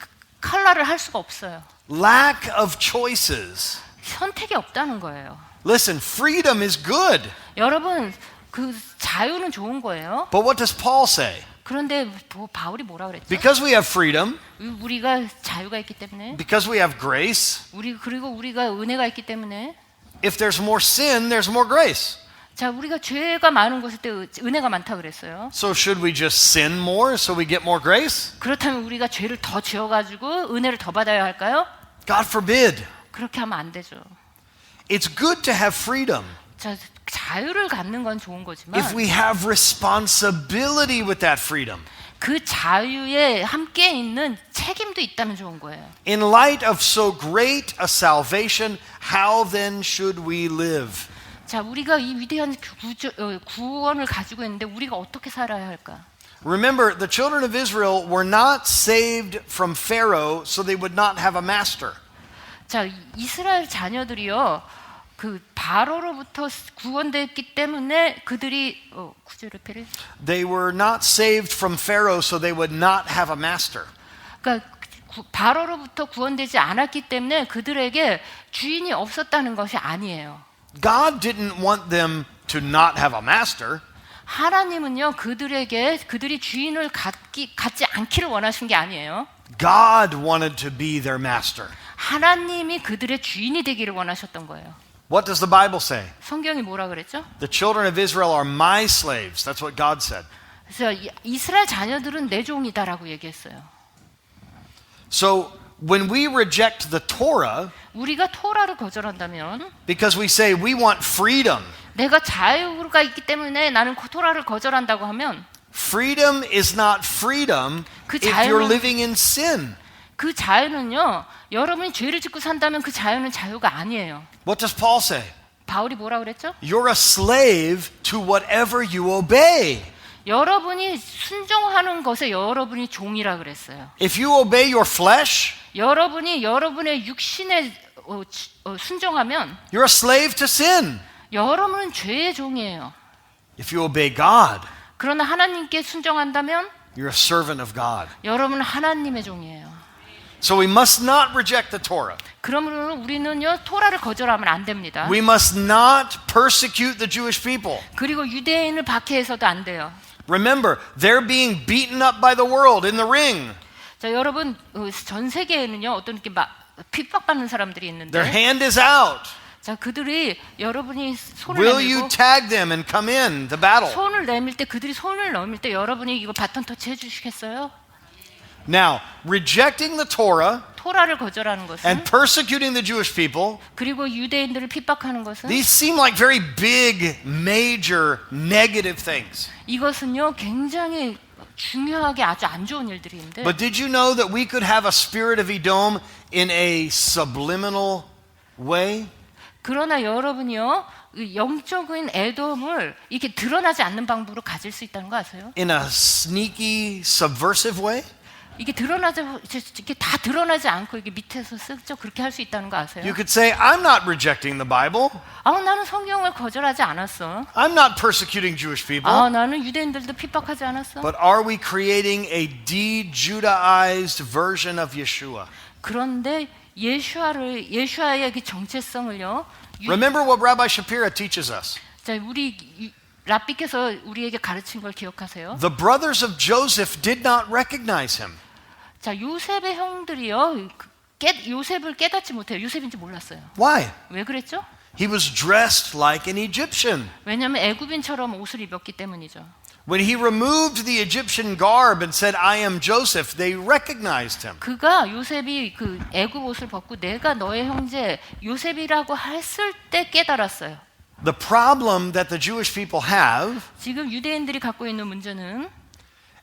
컬러를 할 수가 없어요. Lack of choices. 선택이 없다는 거예요. Listen, freedom is good. 여러분 그 자유는 좋은 거예요. But what does Paul say? 그런데 바울이 뭐라 그랬죠? Because we have freedom, 우리가 자유가 있기 때문에 because we have grace, 그리고 우리가 은혜가 있기 때문에 if there's more sin, there's more grace. 자, 우리가 죄가 많은 곳일 때 은혜가 많다 그랬어요. So should we just sin more so we get more grace? 그렇다면 우리가 죄를 더 지어가지고 은혜를 더 받아야 할까요? God forbid. 그렇게 하면 안 되죠. It's good to have freedom 자, 자유를 갖는 건 좋은 거지만 if we have responsibility with that freedom. 그 자유에 함께 있는 책임도 있다면 좋은 거예요. In light of so great a salvation, how then should we live? 자, 우리가 이 위대한 구원을 가지고 있는데 우리가 어떻게 살아야 할까? Remember, the children of Israel were not saved from Pharaoh so they would not have a master. 자, 이스라엘 자녀들이요. 그 바로로부터 구원됐기 때문에 그들이 구절을 펴 They were not saved from Pharaoh so they would not have a master. 그러니까 바로로부터 구원되지 않았기 때문에 그들에게 주인이 없었다는 것이 아니에요. God didn't want them to not have a master. 하나님은요 그들이 주인을 갖지 않기를 원하신 게 아니에요. God wanted to be their master. 하나님이 그들의 주인이 되기를 원하셨던 거예요. What does the Bible say? 성경이 뭐라 그랬죠? The children of Israel are my slaves. That's what God said. 그래서 이스라엘 자녀들은 내 종이다라고 얘기했어요. So when we reject the Torah, 우리가 토라를 거절한다면 because we say we want freedom, 내가 자유가 있기 때문에 나는 토라를 거절한다고 하면 freedom is not freedom 그 if you're 자유는- living in sin. 그 자유는요 여러분이 죄를 짓고 산다면 그 자유는 자유가 아니에요. What does Paul say? 바울이 뭐라 그랬죠? You're a slave to whatever you obey. 여러분이 순종하는 것에 여러분이 종이라 그랬어요. If you obey your flesh, 여러분이 여러분의 육신에 순종하면 you're a slave to sin. 여러분은 죄의 종이에요. If you obey God, 그러나 하나님께 순종한다면 you're a servant of God. 여러분은 하나님의 종이에요. So we must not reject the Torah. 그러므로 우리는요 토라를 거절하면 안 됩니다. We must not persecute the Jewish people. 그리고 유대인을 박해해서도 안 돼요. Remember, they're being beaten up by the world in the ring. 자, 여러분 전 세계에는요 어떤 이렇게 막 핍박받는 사람들이 있는데 Their hand is out. 자, 그들이 여러분이 손을 Will 내밀고 you tag them and come in the battle? 손을 내밀 때 그들이 손을 내밀 때 여러분이 이거 바톤 터치 해주시겠어요? Now, rejecting the Torah 토라를 거절하는 것은 and persecuting the Jewish people, 그리고 유대인들을 핍박하는 것은 these seem like very big, major, negative things. 이것은요 굉장히 중요하게 아주 안 좋은 일들인데 But did you know that we could have a spirit of Edom in a subliminal way? 그러나 여러분이요 영적인 애돔을 이렇게 드러나지 않는 방법으로 가질 수 있다는 거 아세요? In a sneaky, subversive way? 이게 이게 다 드러나지 않고 이게 밑에서 슬쩍 그렇게 할 수 있다는 거 아세요? You could say, I'm not rejecting the Bible. 나는 성경을 거절하지 않았어. I'm not persecuting Jewish people. 나는 유대인들도 핍박하지 않았어. But are we creating a de-Judaized version of Yeshua? 그런데 예수아의 그 정체성을요. Remember what Rabbi Shapira teaches us. 자, 랍비께서 우리에게 가르친 걸 기억하세요? The brothers of Joseph did not recognize him. 자, 요셉의 형들이요. 요셉을 깨닫지 못해요. 요셉인지 몰랐어요. Why? 왜 그랬죠? He was dressed like an Egyptian. 왜냐하면 애굽인처럼 옷을 입었기 때문이죠. When he removed the Egyptian garb and said, I am Joseph, they recognized him. 그가 요셉이 그 애굽 옷을 벗고 내가 너의 형제 요셉이라고 했을 때 깨달았어요. The problem that the Jewish people have 지금 유대인들이 갖고 있는 문제는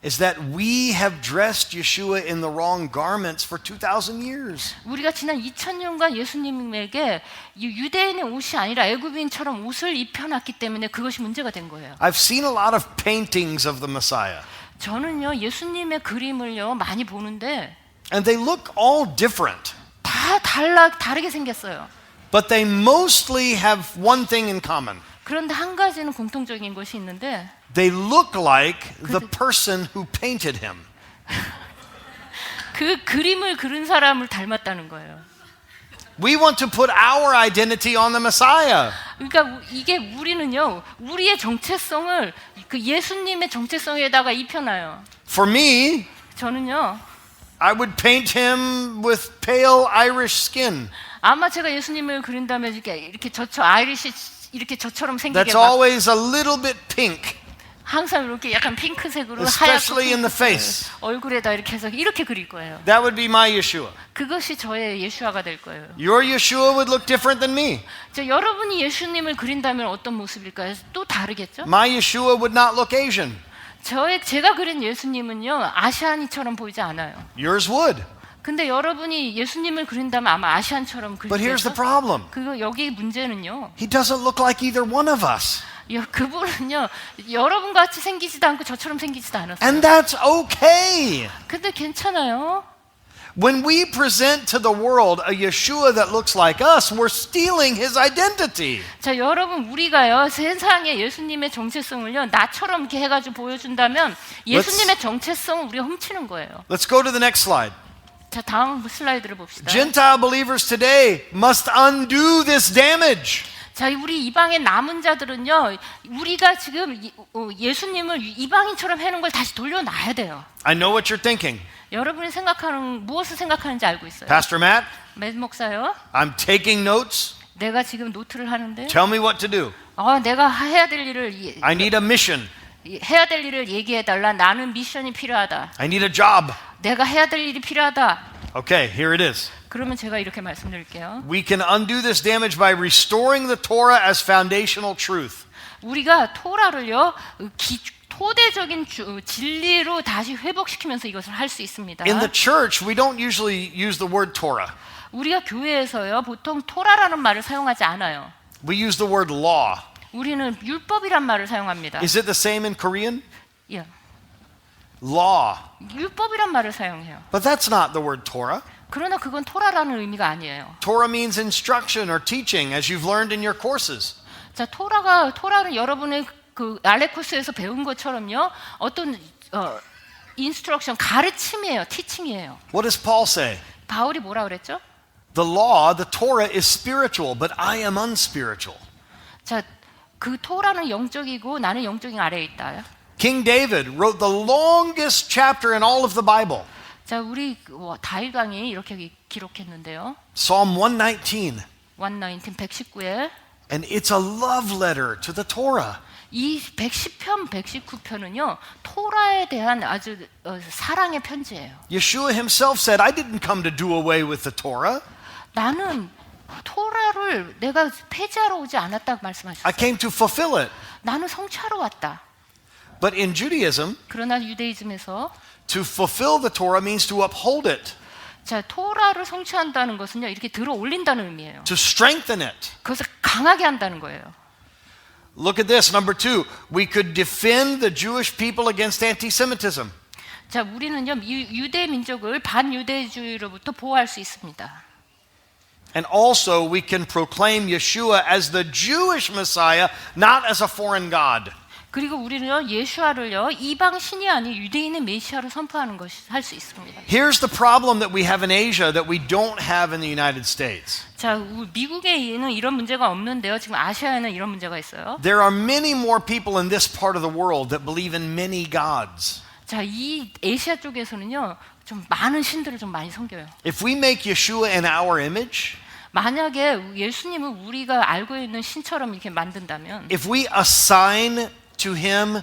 is that we have dressed Yeshua in the wrong garments for 2,000 years. 우리가 지난 2000년간 예수님에게 유대인의 옷이 아니라 애굽인처럼 옷을 입혀놨기 때문에 그것이 문제가 된 거예요. I've seen a lot of paintings of the Messiah, 저는요 예수님의 그림을요 많이 보는데 and they look all different. 다 다르게 생겼어요. But they mostly have one thing in common. 그런데 한 가지는 공통적인 것이 있는데 They look like the person who painted him. 그 그림을 그린 사람을 닮았다는 거예요. We want to put our identity on the Messiah. 그러니까 이게 우리는요 우리의 정체성을 그 예수님의 정체성에다가 입혀놔요. For me, 저는요 I would paint him with pale Irish skin. 아마 제가 예수님을 그린다면 이렇게 아이리시 이렇게 저처럼 생기게 That's 막 always a little bit pink, 항상 이렇게 약간 핑크색으로 especially 하얗고 in the face. 얼굴에다 이렇게 해서 이렇게 그릴 거예요. That would be my Yeshua. 그것이 저의 예수아가 될 거예요. Your Yeshua would look different than me. 여러분이 예수님을 그린다면 어떤 모습일까요? 또 다르겠죠? My Yeshua would not look Asian. 제가 그린 예수님은요 아시안이처럼 보이지 않아요. Yours would. 근데 여러분이 예수님을 그린다면 아마 아시안처럼 But here's the 그리겠죠? problem. 여기 문제는요. He doesn't look like either one of us. 그분은요 여러분 같이 생기지도 않고 저처럼 생기지도 않았어요. And that's okay. 근데 괜찮아요. When we present to the world a Yeshua that looks like us, we're stealing his identity. 자, 여러분 우리가요 세상에 예수님의 정체성을요 나처럼 이렇게 해가지고 보여준다면 예수님의 정체성을 우리가 훔치는 거예요. Let's go to the next slide. 자, 다음 슬라이드를 봅시다. Gentile believers today must undo this damage. 자, 우리 이방의 남은 자들은요 우리가 지금 예수님을 이방인처럼 해놓은 걸 다시 돌려놔야 돼요. I know what you're thinking. 여러분이 무엇을 생각하는지 알고 있어요. Pastor Matt, 맷 목사요. I'm taking notes. 내가 지금 노트를 하는데 Tell me what to do. 내가 해야 될 일을 I need a mission. 해야 될 일을 얘기해달라. 나는 미션이 필요하다. I need a job. 내가 해야 될 일이 필요하다. Okay, here it is. 그러면 제가 이렇게 말씀드릴게요. We can undo this damage by restoring the Torah as foundational truth. 우리가 토라를요 토대적인 진리로 다시 회복시키면서 이것을 할 수 있습니다. In the church, we don't usually use the word Torah. 우리가 교회에서요 보통 토라라는 말을 사용하지 않아요. We use the word law. 우리는 율법이란 말을 사용합니다. Is it the same in Korean? 예, Law. 율법이란 말을 사용해요. But that's not the word Torah. 그러나 그건 토라라는 의미가 아니에요. Torah means instruction or teaching, as you've learned in your courses. 자, 토라는 여러분의 그 알레코스에서 배운 것처럼요 어떤 인스트럭션 가르침이에요, 티칭이에요. What does Paul say? 바울이 뭐라 그랬죠? The law, the Torah is spiritual, but I am unspiritual. 자, 그 토라는 영적이고 나는 영적인 아래에 있다. King David wrote the longest chapter in all of the Bible. 자, 우리 다윗 왕이 이렇게 기록했는데요. Psalm 119. 119에 And it's a love letter to the Torah. 이 110편, 119편은요. 토라에 대한 아주 사랑의 편지예요. Yeshua himself said, I didn't come to do away with the Torah. 나는 토라를 내가 폐지하러 오지 않았다고 I 말씀하셨어요. came to fulfill it. 나는 성취하러 왔다. But in Judaism, 그러나 유대이즘에서 to fulfill the Torah means to uphold it, 자, 토라를 성취한다는 것은요. 이렇게 들어 올린다는 의미예요. to strengthen it. 그것을 강하게 한다는 거예요. Look at this, number 2. We could defend the Jewish people against anti-Semitism. 자, 우리는요. 유대 민족을 반유대주의로부터 보호할 수 있습니다. And also we can proclaim Yeshua as the Jewish Messiah, not as a foreign God. 그리고 우리는요. 예수아를요. 이방 신이 아닌 유대인의 메시아로 선포하는 것이 할 수 있습니다. Here's the problem that we have in Asia that we don't have in the United States. 자, 미국에는 이런 문제가 없는데요. 지금 아시아에는 이런 문제가 있어요. There are many more people in this part of the world that believe in many gods. 자, 이 아시아 쪽에서는요. 좀 많은 신들을 좀 많이 섬겨요. If we make Yeshua in our image, 만약에 예수님을 우리가 알고 있는 신처럼 이렇게 만든다면 if we assign to him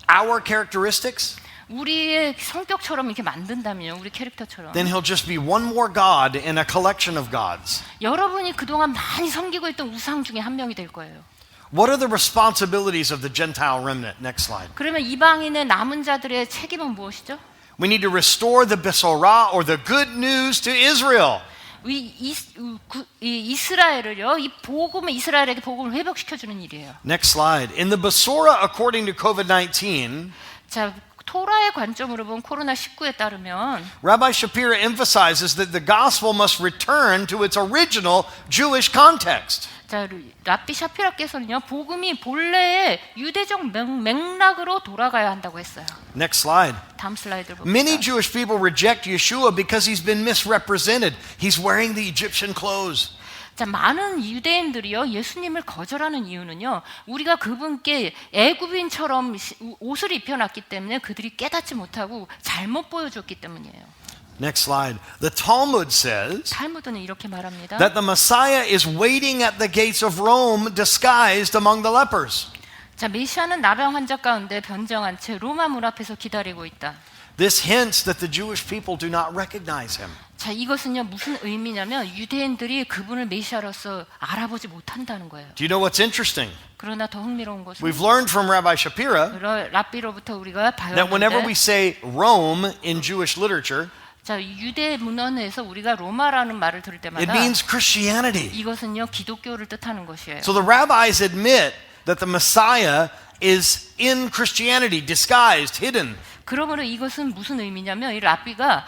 our characteristics, 우리의 성격처럼 이렇게 만든다면요. 우리 캐릭터처럼. then he'll just be one more God in a collection of gods. 여러분이 그동안 많이 섬기고 있던 우상 중에 한 명이 될 거예요. What are the responsibilities of the Gentile remnant? Next slide. 그러면 이방인의 남은 자들의 책임은 무엇이죠? We need to restore the Besorah or the good news to Israel. 이스라엘을요, 이 복음을 이스라엘에게 복음을 회복시켜 주는 일이에요. Next slide. In the Besorah, according to COVID-19, 자, 토라의 관점으로 본 코로나19에 따르면 Rabbi Shapira emphasizes that the gospel must return to its original Jewish context. 자, 랍비 샤피라께서는요, 복음이 본래의 유대적 맥락으로 돌아가야 한다고 했어요. Next slide. 다음 슬라이드를 Many 봅시다. Jewish people reject Yeshua because he's been misrepresented. He's wearing the Egyptian clothes. 자, 많은 유대인들이요, 예수님을 거절하는 이유는요, 우리가 그분께 애굽인처럼 옷을 입혀놨기 때문에 그들이 깨닫지 못하고 잘못 보여줬기 때문이에요. Next slide. The Talmud says 탈무드는 이렇게 말합니다. that the Messiah is waiting at the gates of Rome disguised among the lepers. 자, 메시아는 나병 환자 가운데 변장한 채 로마 문 앞에서 기다리고 있다. This hints that the Jewish people do not recognize him. 자, 이것은요, 무슨 의미냐면 유대인들이 그분을 메시아로서 알아보지 못한다는 거예요. Do you know what's interesting? 그러나 더 흥미로운 것은 We've learned from Rabbi Shapira 랍비로부터 우리가 that whenever we 배웠는데, say Rome in Jewish literature, 자, 유대 문헌에서 우리가 로마라는 말을 들을 it 때마다 means Christianity. 이것은요, 기독교를 뜻하는 것이에요. So the rabbis admit that the Messiah is in Christianity, disguised, hidden. 그러므로 이것은 무슨 의미냐면 이 랍비가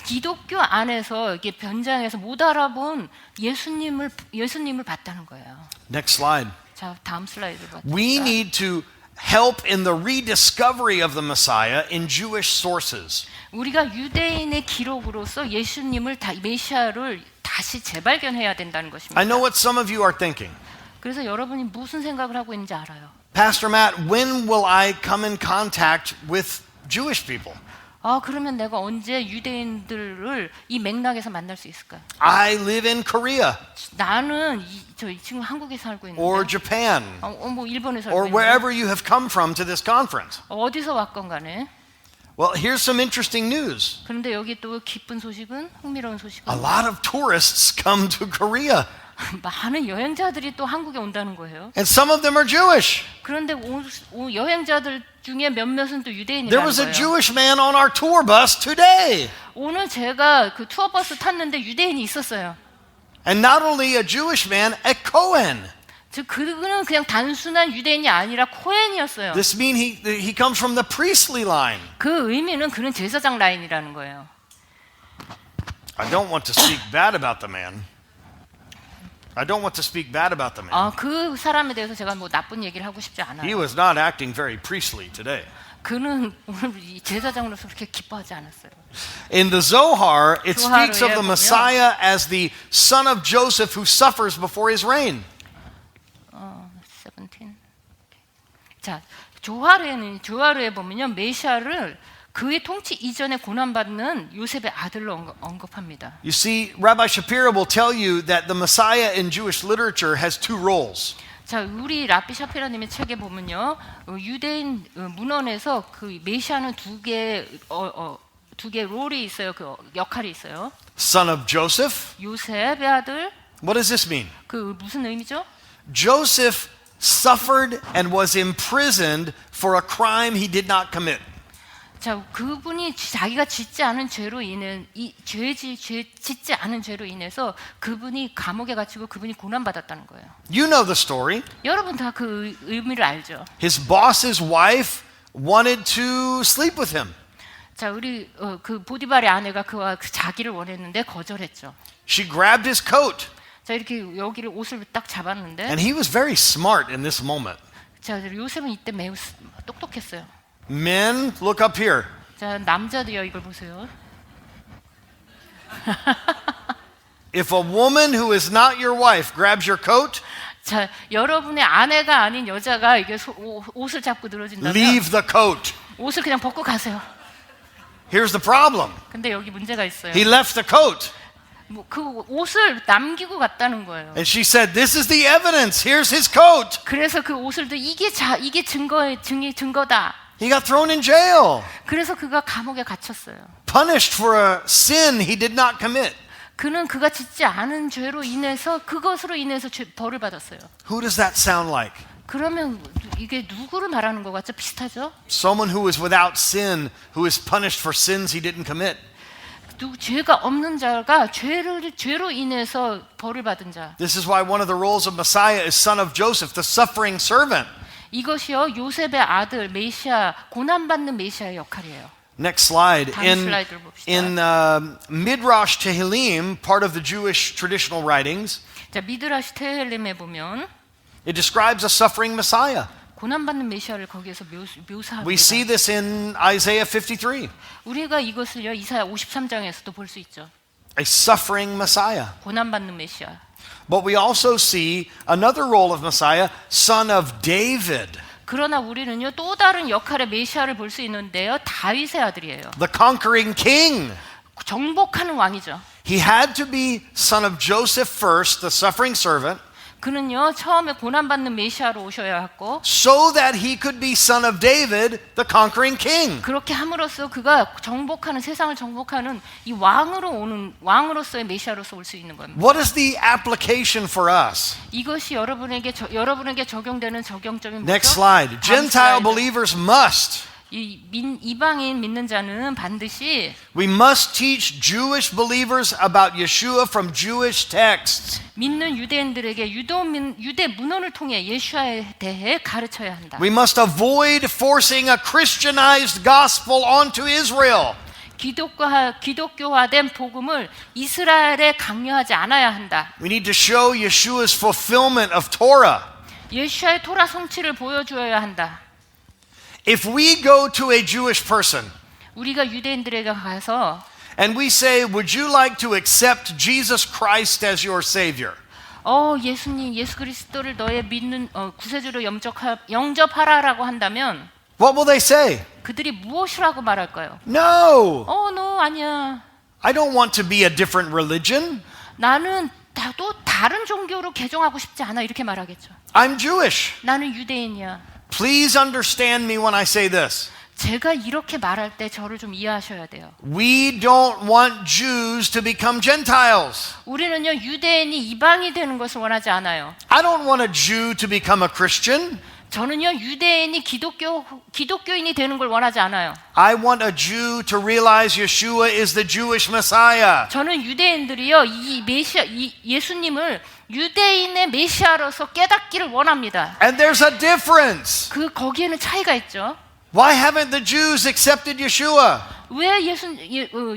기독교 안에서 이게 변장해서 못 알아본 예수님을 봤다는 거예요. Next slide. 자, 다음 슬라이드 봐. We need to help in the rediscovery of the Messiah in Jewish sources. 우리가 유대인의 기록으로서 예수님을 메시아를 다시 재발견해야 된다는 것입니다. I know what some of you are thinking. 그래서 여러분이 무슨 생각을 하고 있는지 알아요. Pastor Matt, when will I come in contact with Jewish people? 아, 그러면 내가 언제 유대인들을 이 맥락에서 만날 수 있을까요? I live in Korea 나는 지금 한국에 살고 or 있는데, Japan 뭐 일본에 살고 or 있는데, wherever you have come from to this conference. 어디서 왔건 간에. Well, here's some interesting news. 그런데 여기 또 기쁜 소식은, 흥미로운 A 소식은 lot of tourists come to Korea, 많은 여행자들이 또 한국에 온다는 거예요. and some of them are Jewish. 그런데 여행자들 중에 몇몇은 또 There 유대인이라는 was a 거예요. Jewish man on our tour bus today. 오늘 제가 그 투어버스 탔는데 유대인이 있었어요. And not only a Jewish man, a Cohen. 즉 그는 그냥 단순한 유대인이 아니라 코헨이었어요. This means he comes from the priestly line. 그 의미는 그는 제사장 라인이라는 거예요. I don't want to speak bad about the man. I don't want to speak bad about the man. 그 사람에 대해서 제가 뭐 나쁜 얘기를 하고 싶지 He 않아요. was not acting very priestly today. 그는 오늘 이 제사장으로서 그렇게 기뻐하지 않았어요. In the Zohar, it speaks of the 보면 Messiah as the son of Joseph who suffers before his reign. 17. 자, 조하르에 보면요, 메시아를 그의 통치 이전에 고난받는 요셉의 아들로 언급합니다. You see, Rabbi Shapira will tell you that the Messiah in Jewish literature has two roles. 자, 우리 랍비 샤피라님의 책에 보면요, 유대인 문헌에서 그 메시아는 두 개 롤이 있어요. 그 역할이 있어요. Son of Joseph. 요셉의 아들. What does this mean? 그 무슨 의미죠? Joseph suffered and was imprisoned for a crime he did not commit. 자, 그분이 자기가 짓지 않은 죄로 인해 짓지 않은 죄로 인해서 그분이 감옥에 갇히고 그분이 고난 받았다는 거예요. You know the story. 여러분 다 그 의미를 알죠. His boss's wife wanted to sleep with him. 자, 우리 그 보디발의 아내가 그와 자기를 원했는데 거절했죠. She grabbed his coat. 자, 이렇게 여기를 옷을 딱 잡았는데, And he was very smart in this moment. 자, 요셉은 이때 매우 똑똑했어요. Men, look up here. 자, 남자들이요, 이걸 보세요. If a woman who is not your wife grabs your coat, 자, 여러분의 아내가 아닌 여자가 이게 옷을 잡고 늘어진다면 leave the coat. 옷을 그냥 벗고 가세요. Here's the problem. 근데 여기 문제가 있어요. He left the coat. 그 옷을 남기고 갔다는 거예요. And she said, "This is the evidence. Here's his coat." 그래서 그 옷을 이게 증거다. He got thrown in jail, 그래서 그가 감옥에 갇혔어요. punished for a sin he did not commit. 그는 그가 짓지 않은 죄로 인해서 그것으로 인해서 벌을 받았어요. Who does that sound like? 그러면 이게 누구를 말하는 것 같죠? 비슷하죠? Someone who is without sin, who is punished for sins he didn't commit. 죄가 없는 자가 죄로 인해서 벌을 받은 자. This is why one of the roles of Messiah is son of Joseph, the suffering servant. 이것이요 요셉의 아들 메시아 고난받는 메시아의 역할이에요. Next slide. 다음 슬라이드를 봅시다. In Midrash Tehillim, part of the Jewish traditional writings, 자 미드라시 테헬렘에 보면 it describes a suffering Messiah. 고난받는 메시아를 거기에서 묘사합니다. We see this in Isaiah 53, 우리가 이것을요 이사야 53장에서도 볼 수 있죠. a suffering Messiah. 고난받는 메시아. But we also see another role of Messiah, son of David, 그러나 우리는요 또 다른 역할의 메시아를 볼 수 있는데요 다윗의 아들이에요. the conquering king. 정복하는 왕이죠. He had to be son of Joseph first, the suffering servant, 그는요 처음에 고난받는 메시아로 오셔야 했고 so that he could be son of David, the conquering king. 그렇게 함으로써 그가 정복하는 세상을 정복하는 이 왕으로서의 메시아로서 올 수 있는 겁니다. What is the application for us? 이것이 여러분에게 적용되는 적용점이 뭐죠? Next slide. 다음 Gentile 슬라이드. believers must. 이방인 믿는 자는 반드시 We must teach Jewish believers about Yeshua from Jewish texts. 믿는 유대인들에게 유대 문헌을 통해 예수에 대해 가르쳐야 한다. We must avoid forcing a Christianized gospel onto Israel. 기독교화된 복음을 이스라엘에 강요하지 않아야 한다. We need to show Yeshua's fulfillment of Torah. 예수의 토라 성취를 보여주어야 한다. If we go to a Jewish person 우리가 유대인들에게 가서 and we say, would you like to accept Jesus Christ as your Savior? 예수님, 예수 그리스도를 너의 믿는 구세주로 영접하라라고 한다면 What will they say? 그들이 무엇이라고 말할까요? No, 너 아니야. I don't want to be a different religion. 나는 또 다른 종교로 개종하고 싶지 않아 이렇게 말하겠죠. I'm Jewish. 나는 유대인이야. Please understand me when I say this. 제가 이렇게 말할 때 저를 좀 이해하셔야 돼요. We don't want Jews to become Gentiles. 우리는요 유대인이 이방이 되는 것을 원하지 않아요. I don't want a Jew to become a Christian. 저는요 유대인이 기독교인이 되는 걸 원하지 않아요. I want a Jew to realize Yeshua is the Jewish Messiah. 저는 유대인들이요 예수님을 유대인의 메시아로서 깨닫기를 원합니다. And there's a difference. 거기에는 차이가 있죠. Why haven't the Jews accepted Yeshua? 왜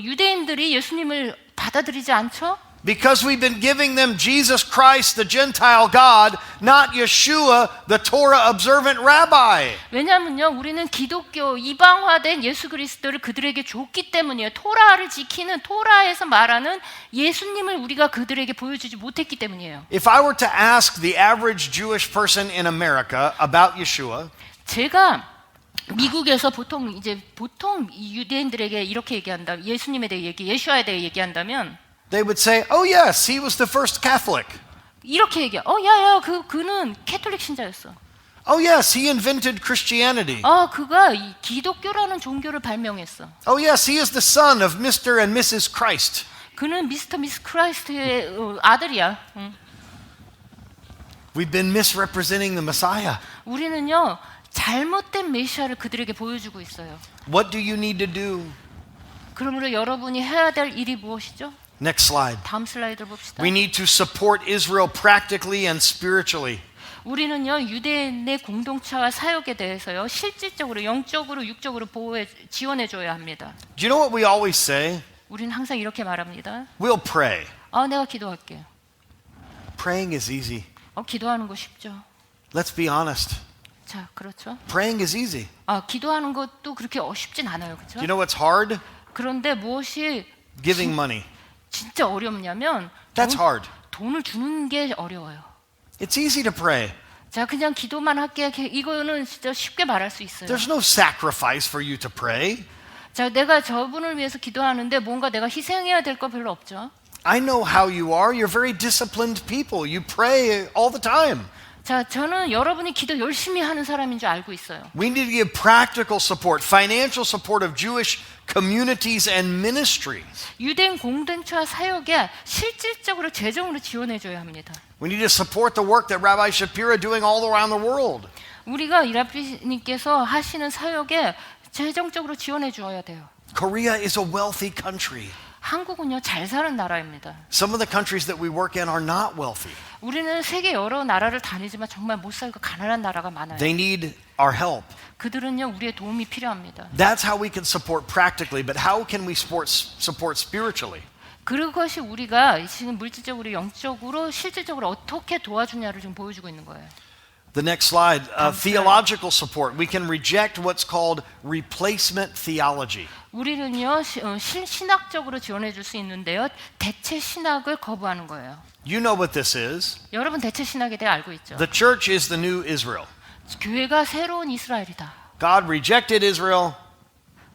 유대인들이 예수님을 받아들이지 않죠? Because we've been giving them Jesus Christ, the Gentile God, not Yeshua, the Torah observant rabbi. 왜냐하면요, 우리는 기독교 이방화된 예수 그리스도를 그들에게 줬기 때문이에요. 토라를 지키는 토라에서 말하는 예수님을 우리가 그들에게 보여주지 못했기 때문이에요. If I were to ask the average Jewish person in America about Yeshua, 제가 미국에서 보통 유대인들에게 이렇게 얘기한다. 예수님에 대해 예수와에 대해 얘기한다면. they would say, "Oh yes, he was the first Catholic. 이렇게 얘기해. 그는 캐톨릭 신자였어. Oh yes, he invented Christianity. 그가 이 기독교라는 종교를 발명했어. Oh yes, he is the son of Mr. and Mrs. Christ." 그는 미스터 미스 크라이스트의 아들이야. We've been misrepresenting the Messiah. 우리는요 잘못된 메시아를 그들에게 보여주고 있어요. What do you need to do? 그러므로 여러분이 해야 될 일이 무엇이죠? Next slide. 다음 슬라이드를 봅시다. We need to support Israel practically and spiritually. 우리는요 유대인의 공동체와 사역에 대해서요 실질적으로 영적으로 육적으로 지원해 줘야 합니다. Do you know what we always say? 우리는 항상 이렇게 말합니다. We'll pray. 내가 기도할게. Praying is easy. 기도하는 거 쉽죠. Let's be honest. 자, 그렇죠. Praying is easy. 기도하는 것도 그렇게 쉽진 않아요, 그렇죠? Do you know what's hard? 그런데 무엇이 Giving money. 진짜 어렵냐면 That's hard. 돈을 주는 게 어려워요. It's easy to pray. 자, 그냥 기도만 할게. 이거는 진짜 쉽게 말할 수 있어요. There's no sacrifice for you to pray. 자, 내가 저분을 위해서 기도하는데 뭔가 내가 희생해야 될 거 별로 없죠. I know how you are. You're very disciplined people. You pray all the time. 자, 저는 여러분이 기도 열심히 하는 사람인 줄 알고 있어요. We need to give practical support, financial support of Jewish communities and ministries. 유대인 공동체와 사역에 실질적으로 재정으로 지원해 줘야 합니다. We need to support the work that Rabbi Shapira doing all around the world. 우리가 이라피님께서 하시는 사역에 재정적으로 지원해 줘야 돼요. Korea is a wealthy country. 한국은요, 잘 사는 나라입니다. Some of the countries that we work in are not wealthy. 우리는 세계 여러 나라를 다니지만 정말 못 살고 가난한 나라가 많아요. They need our help. 그들은요, 우리의 도움이 필요합니다. That's how we can support practically, but how can we support spiritually? 그것이 우리가 지금 물질적으로, 영적으로, 실질적으로 어떻게 도와주냐를 좀 보여주고 있는 거예요. The next slide, theological support. We can reject what's called replacement theology. 우리는요, 신학적으로 지원해 줄 수 있는데요, 대체 신학을 거부하는 거예요. You know what this is. 여러분 대체 신학에 대해 알고 있죠? The church is the new Israel. 교회가 새로운 이스라엘이다. God rejected Israel.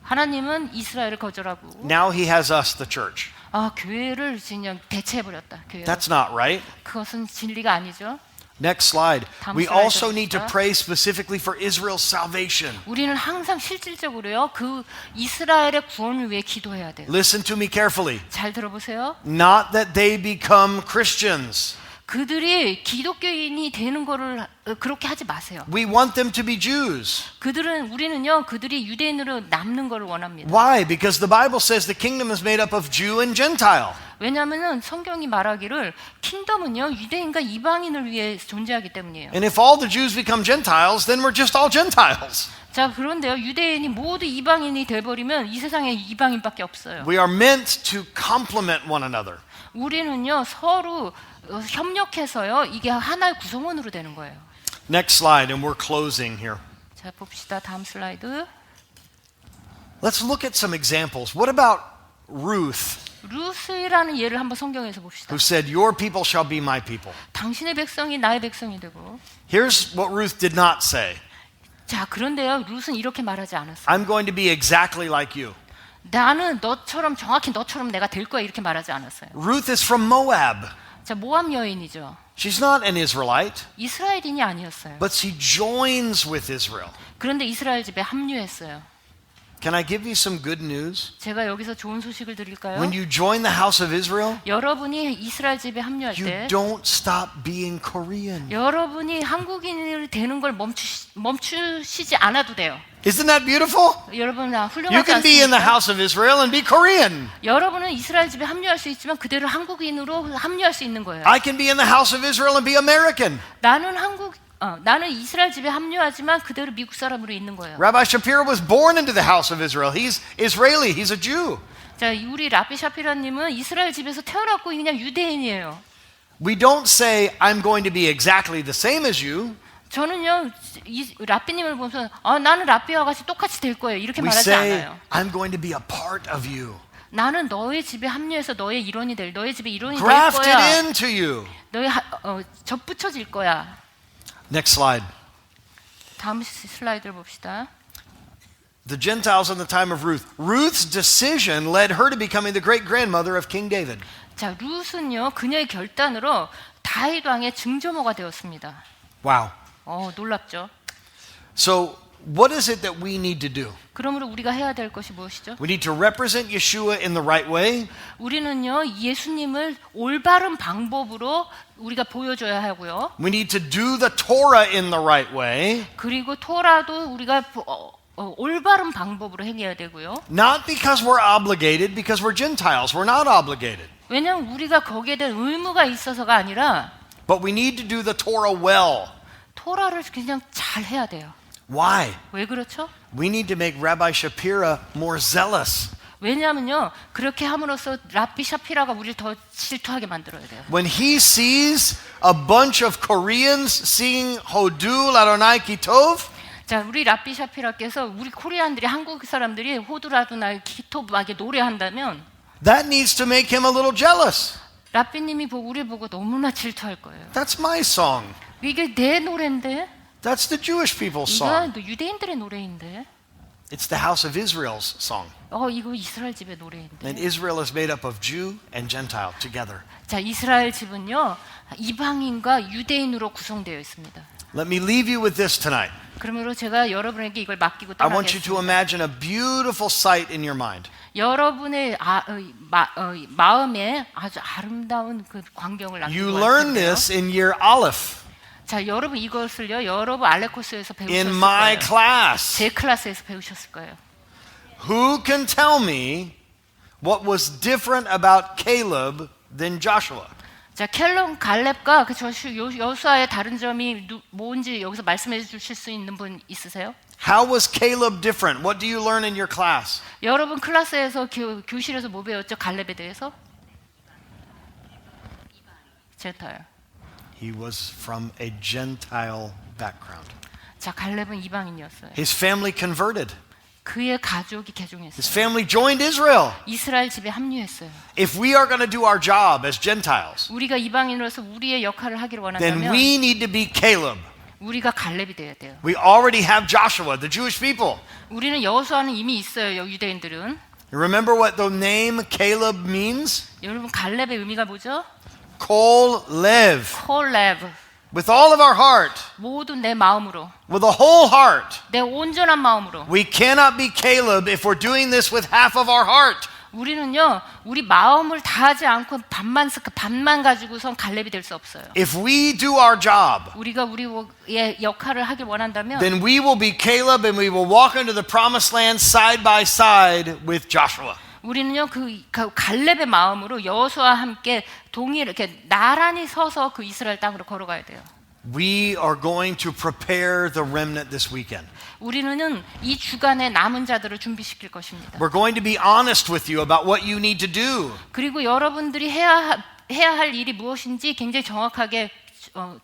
하나님은 이스라엘을 거절하고 Now he has us, the church. 교회를 그냥 대체해버렸다. 교회가. That's not right. 그것은 진리가 아니죠. Next slide. 다음 We 슬라이드 also need to 봅시다. pray specifically for Israel's salvation. 우리는 항상 실질적으로요, 그 이스라엘의 구원을 위해 기도해야 돼요. Listen to me carefully. 잘 들어보세요. Not that they become Christians. 그들이 기독교인이 되는 거를 그렇게 하지 마세요. We want them to be Jews. 우리는요, 그들이 유대인으로 남는 걸 원합니다. Why? Because the Bible says the kingdom is made up of Jew and Gentile. 왜냐하면은 성경이 말하기를 킹덤은요, 유대인과 이방인을 위해 존재하기 때문이에요. And if all the Jews become Gentiles, then we're just all Gentiles. 자, 그런데요, 유대인이 모두 이방인이 돼버리면 이 세상에 이방인밖에 없어요. We are meant to complement one another. 우리는요, 서로 협력해서요, 이게 하나의 구성원으로 되는 거예요. Next slide, and we're closing here. 자, 봅시다. 다음 슬라이드. Let's look at some examples. What about Ruth, 루스라는 예를 한번 성경에서 봅시다. who said, "Your people shall be my people"? 당신의 백성이 나의 백성이 되고. Here's what Ruth did not say. 자, 그런데요, 룻은 이렇게 말하지 않았어요. I'm going to be exactly like you. 나는 너처럼, 정확히 너처럼 내가 될 거야, 이렇게 말하지 않았어요. Ruth is from Moab. 자, 모압 여인이죠. She's not an Israelite, 이스라엘인이 아니었어요. but she joins with Israel. 그런데 이스라엘 집에 합류했어요. Can I give you some good news? 제가 여기서 좋은 소식을 드릴까요? When you join the house of Israel, 여러분이 이스라엘 집에 합류할 you 때 don't stop being Korean. 여러분이 한국인이 되는 걸 멈추시지 않아도 돼요. Isn't that beautiful? 여러분 You 훌륭하지 can be in the 않습니까? house of Israel and be Korean. 여러분은 이스라엘 집에 합류할 수 있지만 그대로 한국인으로 합류할 수 있는 거예요. I can be in the house of Israel and be American. 나는 이스라엘 집에 합류하지만 그대로 미국 사람으로 있는 거예요. Rabbi Shapira was born into the house of Israel. He's Israeli. He's a Jew. 자, 우리 라비 샤피라님은 이스라엘 집에서 태어났고 그냥 유대인이에요. We don't say, I'm going to be exactly the same as you. 저는요, 라비님을 보면서 나는 라비와 같이 똑같이 될 거예요. 이렇게 We 말하지 say, 않아요. I'm going to be a part of you. 나는 너의 집에 합류해서 너의 일원이 될, 너의 집에 일원이 될 Grafted 거야. into you. 접붙여질 거야. Next slide. 다음 슬라이드를 봅시다. The Gentiles in the time of Ruth. Ruth's decision led her to becoming the great grandmother of King David. 자, 룻은요, 그녀의 결단으로 다윗 왕의 증조모가 되었습니다. Wow. 놀랍죠? So, what is it that we need to do? 그러므로 우리가 해야 될 것이 무엇이죠? We need to represent Yeshua in the right way. 우리는요, 예수님을 올바른 방법으로 우리가 보여줘야 하고요. We need to do the Torah in the right way. 그리고 토라도 우리가 올바른 방법으로 행해야 되고요. Not because we're obligated, because we're Gentiles. We're not obligated. 왜냐하면 우리가 거기에 대한 의무가 있어서가 아니라 But we need to do the Torah well. 토라를 그냥 잘 해야 돼요. Why? 왜 그렇죠? We need to make Rabbi Shapira more zealous. 왜냐하면요, 그렇게 함으로써 라비 샤피라가 우리를 더 질투하게 만들어야 돼요. When he sees a bunch of Koreans singing Hodul Adonai Kitov, 자, 우리 라비 샤피라께서 우리 코리안들이, 한국 사람들이 호두라두나 기토브하게 노래한다면 that needs to make him a little jealous. 라비님이 우리 보고 너무나 질투할 거예요. That's my song. 이게 내 노래인데? That's the Jewish people's 이거 song. 유대인들의 노래인데? It's the house of Israel's song. 이거 이스라엘 집의 노래인데. And Israel is made up of Jew and Gentile together. 자, 이스라엘 집은요 이방인과 유대인으로 구성되어 있습니다. Let me leave you with this tonight. 그러므로 제가 여러분에게 이걸 맡기고 I want you to 떠나겠습니다. imagine a beautiful sight in your mind. 여러분의 마음에 아주 아름다운 그 광경을 You 남기고 learn 왔는데요. this in year Aleph 자, 여러분 이것을요 여러분 알레코스에서 in 배우셨을 my 거예요. class. 제 클래스에서 배우셨을 거예요. Who can tell me what was different about Caleb than Joshua? 자, 갈렙과 그 여호수아의 다른 점이 뭔지 여기서 말씀해 주실 수 있는 분 있으세요? How was Caleb different? What do you learn in your class? 여러분 클래스에서 교실에서 뭐 배웠죠? 갈렙에 대해서? 젠타일. He was from a Gentile background. 자, 갈렙은 이방인이었어요. His family converted. 그의 가족이 His 개종했어요. family joined Israel. 이스라엘 집에 합류했어요. If we are going to do our job as Gentiles, 우리가 이방인으로서 우리의 역할을 하기를 then 원한다면 we need to be Caleb. 우리가 갈렙이 돼야 돼요. We already have Joshua, the Jewish people. 우리는 여호수아는 이미 있어요. 유대인들은. Remember what the name Caleb means? 여러분 갈렙의 의미가 뭐죠? Kol Lev. 콜렙. With all of our heart, 모든 내 마음으로, with a whole heart. 내 온전한 마음으로. We cannot be Caleb if we're doing this with half of our heart. 우리는요, 우리 마음을 다하지 않고 반만 가지고선 갈렙이 될 수 없어요. If we do our job, 우리가 우리의 역할을 하길 원한다면, then we will be Caleb and we will walk into the promised land side by side with Joshua. 우리는요 그 갈렙의 마음으로 여호수아와 함께 이렇게 나란히 서서 그 이스라엘 땅으로 걸어가야 돼요. We are going to prepare the remnant this weekend. 우리는 이 주간에 남은 자들을 준비시킬 것입니다. We're going to be honest with you about what you need to do. 그리고 여러분들이 해야 할 일이 무엇인지 굉장히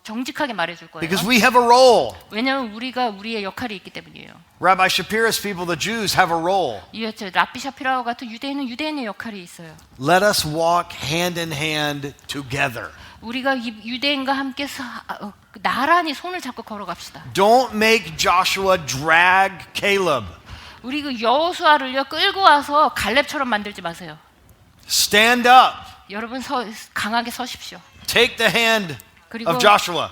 정직하게 말해줄 거예요. Because we have a role. 왜냐하면 우리가 우리의 역할이 있기 때문이에요. Rabbi Shapira's people, the Jews, have a role. 라비 샤피라와 같은 유대인은 유대인의 역할이 있어요. Let us walk hand in hand together. 우리가 유대인과 함께 나란히 손을 잡고 걸어갑시다. Don't make Joshua drag Caleb. 우리 그 여호수아를요 끌고 와서 갈렙처럼 만들지 마세요. Stand up. 여러분 강하게 서십시오. Take the hand 그리고 of Joshua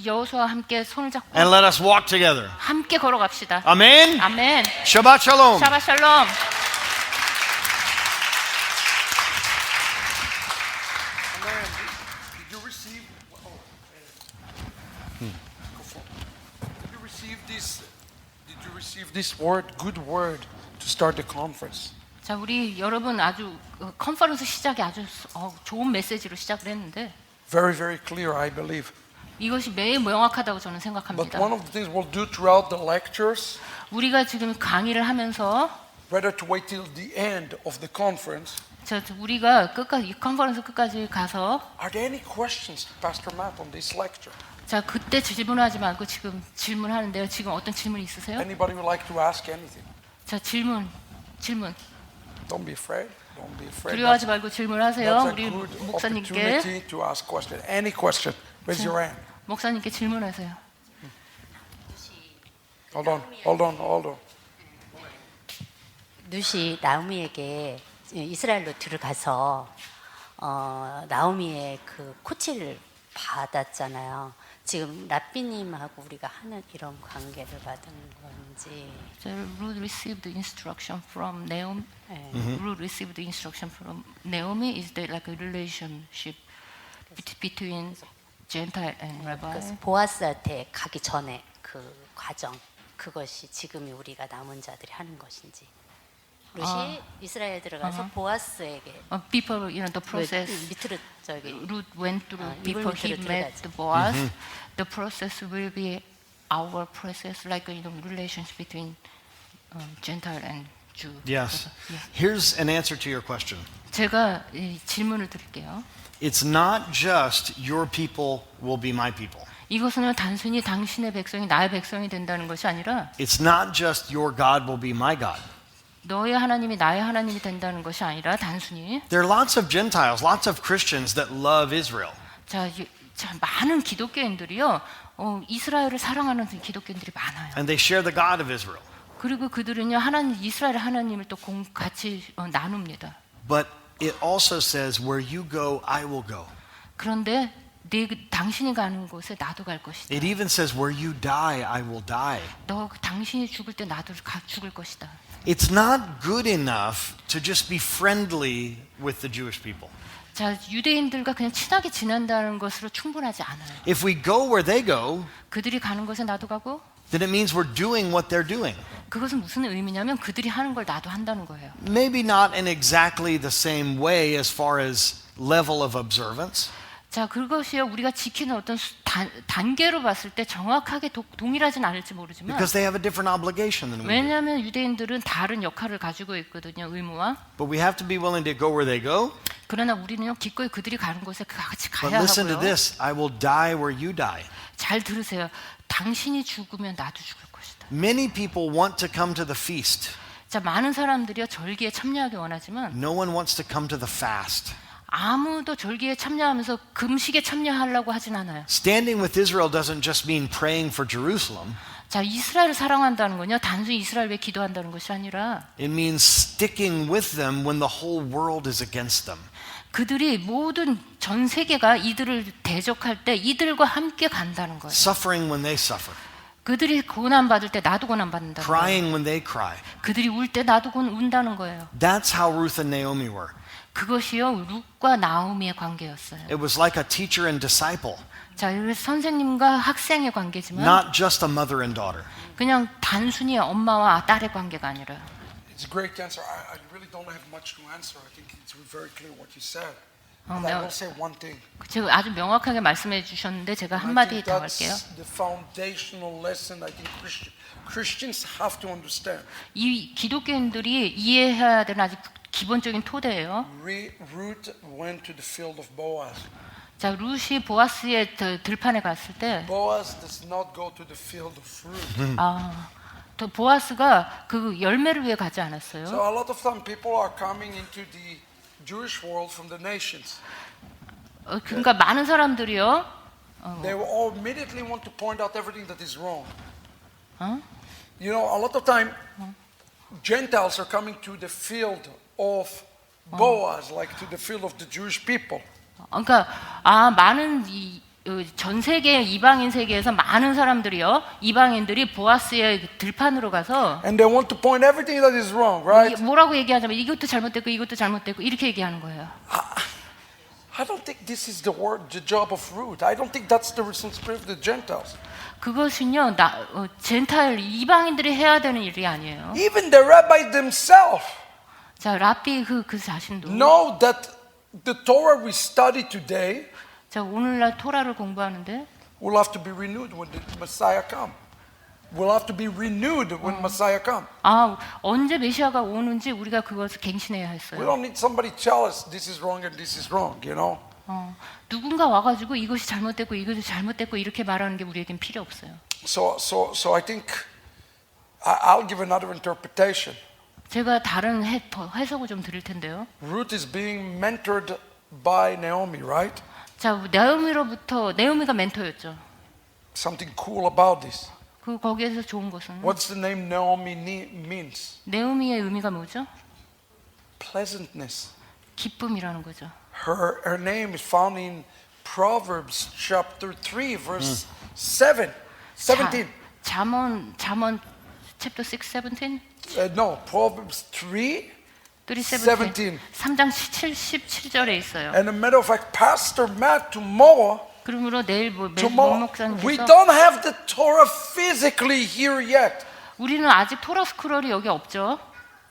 여호수아와 함께 손을 잡고 and let us walk together. 함께 걸어갑시다. Amen. 아멘. Shabbat shalom. 샤바 샬롬. Did you receive this word, good word, to start the conference? 자, 우리 여러분 아주 컨퍼런스 시작이 아주 좋은 메시지로 시작을 했는데 Very, very clear, I believe. 이것이 매우 명확하다고 저는 But 생각합니다. one of the things we'll do throughout the lectures, 우리가 지금 강의를 하면서 rather to wait till the end of the conference, 우리가 끝까지 이 컨퍼런스 끝까지 가서 are there any questions, Pastor Matt, on this lecture? 자, 그때 질문하지 말고 지금 질문하는데요. 지금 어떤 질문 있으세요? Anybody would like to ask anything? 자, 질문. Don't be afraid. Don't be afraid. 두려워하지 말고 질문하세요. That's a 우리 good 목사님께 opportunity to ask question. Any question, raise your hand. 목사님께 질문하세요. Hold on. 룻이 나오미에게 이스라엘로 들어가서 나오미의 그 코치를 받았잖아요. 지금 라삐님하고 우리가 하는 이런 관계를 받은 건지. Ruth received instruction from Naomi. 네. Ruth received instruction from Naomi. Is there like a relationship between Gentile and Rabbi? 그래서 보아스한테 가기 전에 그 과정, 그것이 지금이 우리가 남은 자들이 하는 것인지. 룻이 이스라엘 들어가서 보아스에게 Before the process. 밑으로 저기 Ruth went through 이불 before he 밑으로 met 들어가죠. Boaz. The process will be our process, like relationship between Gentile and Jew. Yes. 그래서, Here's an answer to your question. 제가 이 질문을 드릴게요. It's not just your people will be my people. 이것은 단순히 당신의 백성이 나의 백성이 된다는 것이 아니라 It's not just your God will be my God. 너의 하나님이 나의 하나님이 된다는 것이 아니라 단순히 There are lots of Gentiles, lots of Christians that love Israel. 자, 많은 기독교인들이요 이스라엘을 사랑하는 기독교인들이 많아요. And they share the God of Israel. 그리고 그들은요 하나님 이스라엘 하나님을 또 같이 나눕니다. But it also says, where you go, I will go. 그런데 당신이 가는 곳에 나도 갈 것이다. It even says, where you die, I will die. 당신이 죽을 때 나도 죽을 것이다. It's not good enough to just be friendly with the Jewish people. 자, 유대인들과 그냥 친하게 지낸다는 것으로 충분하지 않아요. If we go where they go, 그들이 가는 곳에 나도 가고 then it means we're doing what they're doing. 그것은 무슨 의미냐면 그들이 하는 걸 나도 한다는 거예요. Maybe not in exactly the same way as far as level of observance. 자, 그것이요 우리가 지키는 어떤 단계로 봤을 때 정확하게 동일하진 않을지 모르지만 Because they have a different obligation than we do. 왜냐하면 유대인들은 다른 역할을 가지고 있거든요, 의무와. But we have to be willing to go where they go. 그러나 우리는요 기꺼이 그들이 가는 곳에 같이 But 가야 listen to 하고요. this, I will die where you die. 잘 들으세요. 당신이 죽으면 나도 죽을 것이다. Many people want to come to the feast. 자, 많은 사람들이요 절기에 참여하기 원하지만 No one wants to come to the fast. 아무도 절기에 참여하면서 금식에 참여하려고 하진 않아요. Standing with Israel doesn't just mean praying for Jerusalem. 자, 이스라엘을 사랑한다는 건요 단순히 이스라엘 위해 기도한다는 것이 아니라 It means sticking with them when the whole world is against them. 그들이 모든 전 세계가 이들을 대적할 때 이들과 함께 간다는 거예요. Suffering when they suffer. 그들이 고난 받을 때 나도 고난 받는다는 거예요. Crying when they cry. 그들이 울 때 나도 운다는 거예요. That's how Ruth and Naomi were. 그것이요 룻과 나오미의 관계였어요. It was like a teacher and disciple, 자, 그래서 선생님과 학생의 관계지만 not just a mother and daughter. 그냥 단순히 엄마와 딸의 관계가 아니라. It's a great answer. I really don't have much to answer. I think it's very clear what you said. Oh, But I no. will say one thing. 제가 아주 명확하게 말씀해 주셨는데 제가 I 한마디 think 더 할게요. that's the foundational lesson I think Christians have to understand. 이 기독교인들이 이해해야 되는 아주 기본적인 토대예요. Ruth went to the field of Boaz. 자, 룻이 보아스의 들판에 갔을 때 Boaz does not go to the field of Ruth. 또 보아스가 그 열매를 위해 가지 않았어요. So a lot of time people are coming into the Jewish world from the nations. 그러니까 많은 사람들이요. They will all immediately want to point out everything that is wrong. 어? You know, a lot of time Gentiles are coming to the field of Boaz, like to the field of the Jewish people. 그러니까 많은 전 세계 이방인 세계에서 많은 사람들이요. 이방인들이 보아스의 들판으로 가서 And they want to point everything that is wrong, right? 뭐라고 얘기하자면 이것도 잘못됐고 이것도 잘못됐고 이렇게 얘기하는 거예요. I don't think this is the job of Ruth. I don't think that's the responsibility of the Gentiles. 그것은요, 젠타일 이방인들이 해야 되는 일이 아니에요. Even the rabbis themselves 자, 랍비 그 자신도 know that the Torah we study today 자, 오늘날 토라를 공부하는데 will have to be renewed when the Messiah comes. Will have to be renewed when Messiah comes. 언제 메시아가 오는지 우리가 그것을 갱신해야 We 했어요. don't need somebody to tell us this is wrong and this is wrong, you know. 누군가 와가지고 이것이 잘못됐고 이것이 잘못됐고 이렇게 말하는 게 우리에겐 필요 없어요. So I think I'll give another interpretation. 제가 다른 해석을 좀 드릴 텐데요. Ruth is being mentored by Naomi, right? 자, 네오미가 멘토였죠. Something cool about this. 거기에서 좋은 것은 What's the name Naomi means? 네오미의 의미가 뭐죠? Pleasantness. 기쁨이라는 거죠. Her name is found in Proverbs chapter 3 verse 17. 잠언 chapter 6, 17? No, Proverbs 3. 17. 3장 17절에 있어요. And a matter of fact, Pastor Matt tomorrow, 그러므로 내일 we 목사님께서 don't have the Torah physically here yet. 우리는 아직 토라 스크롤이 여기 없죠.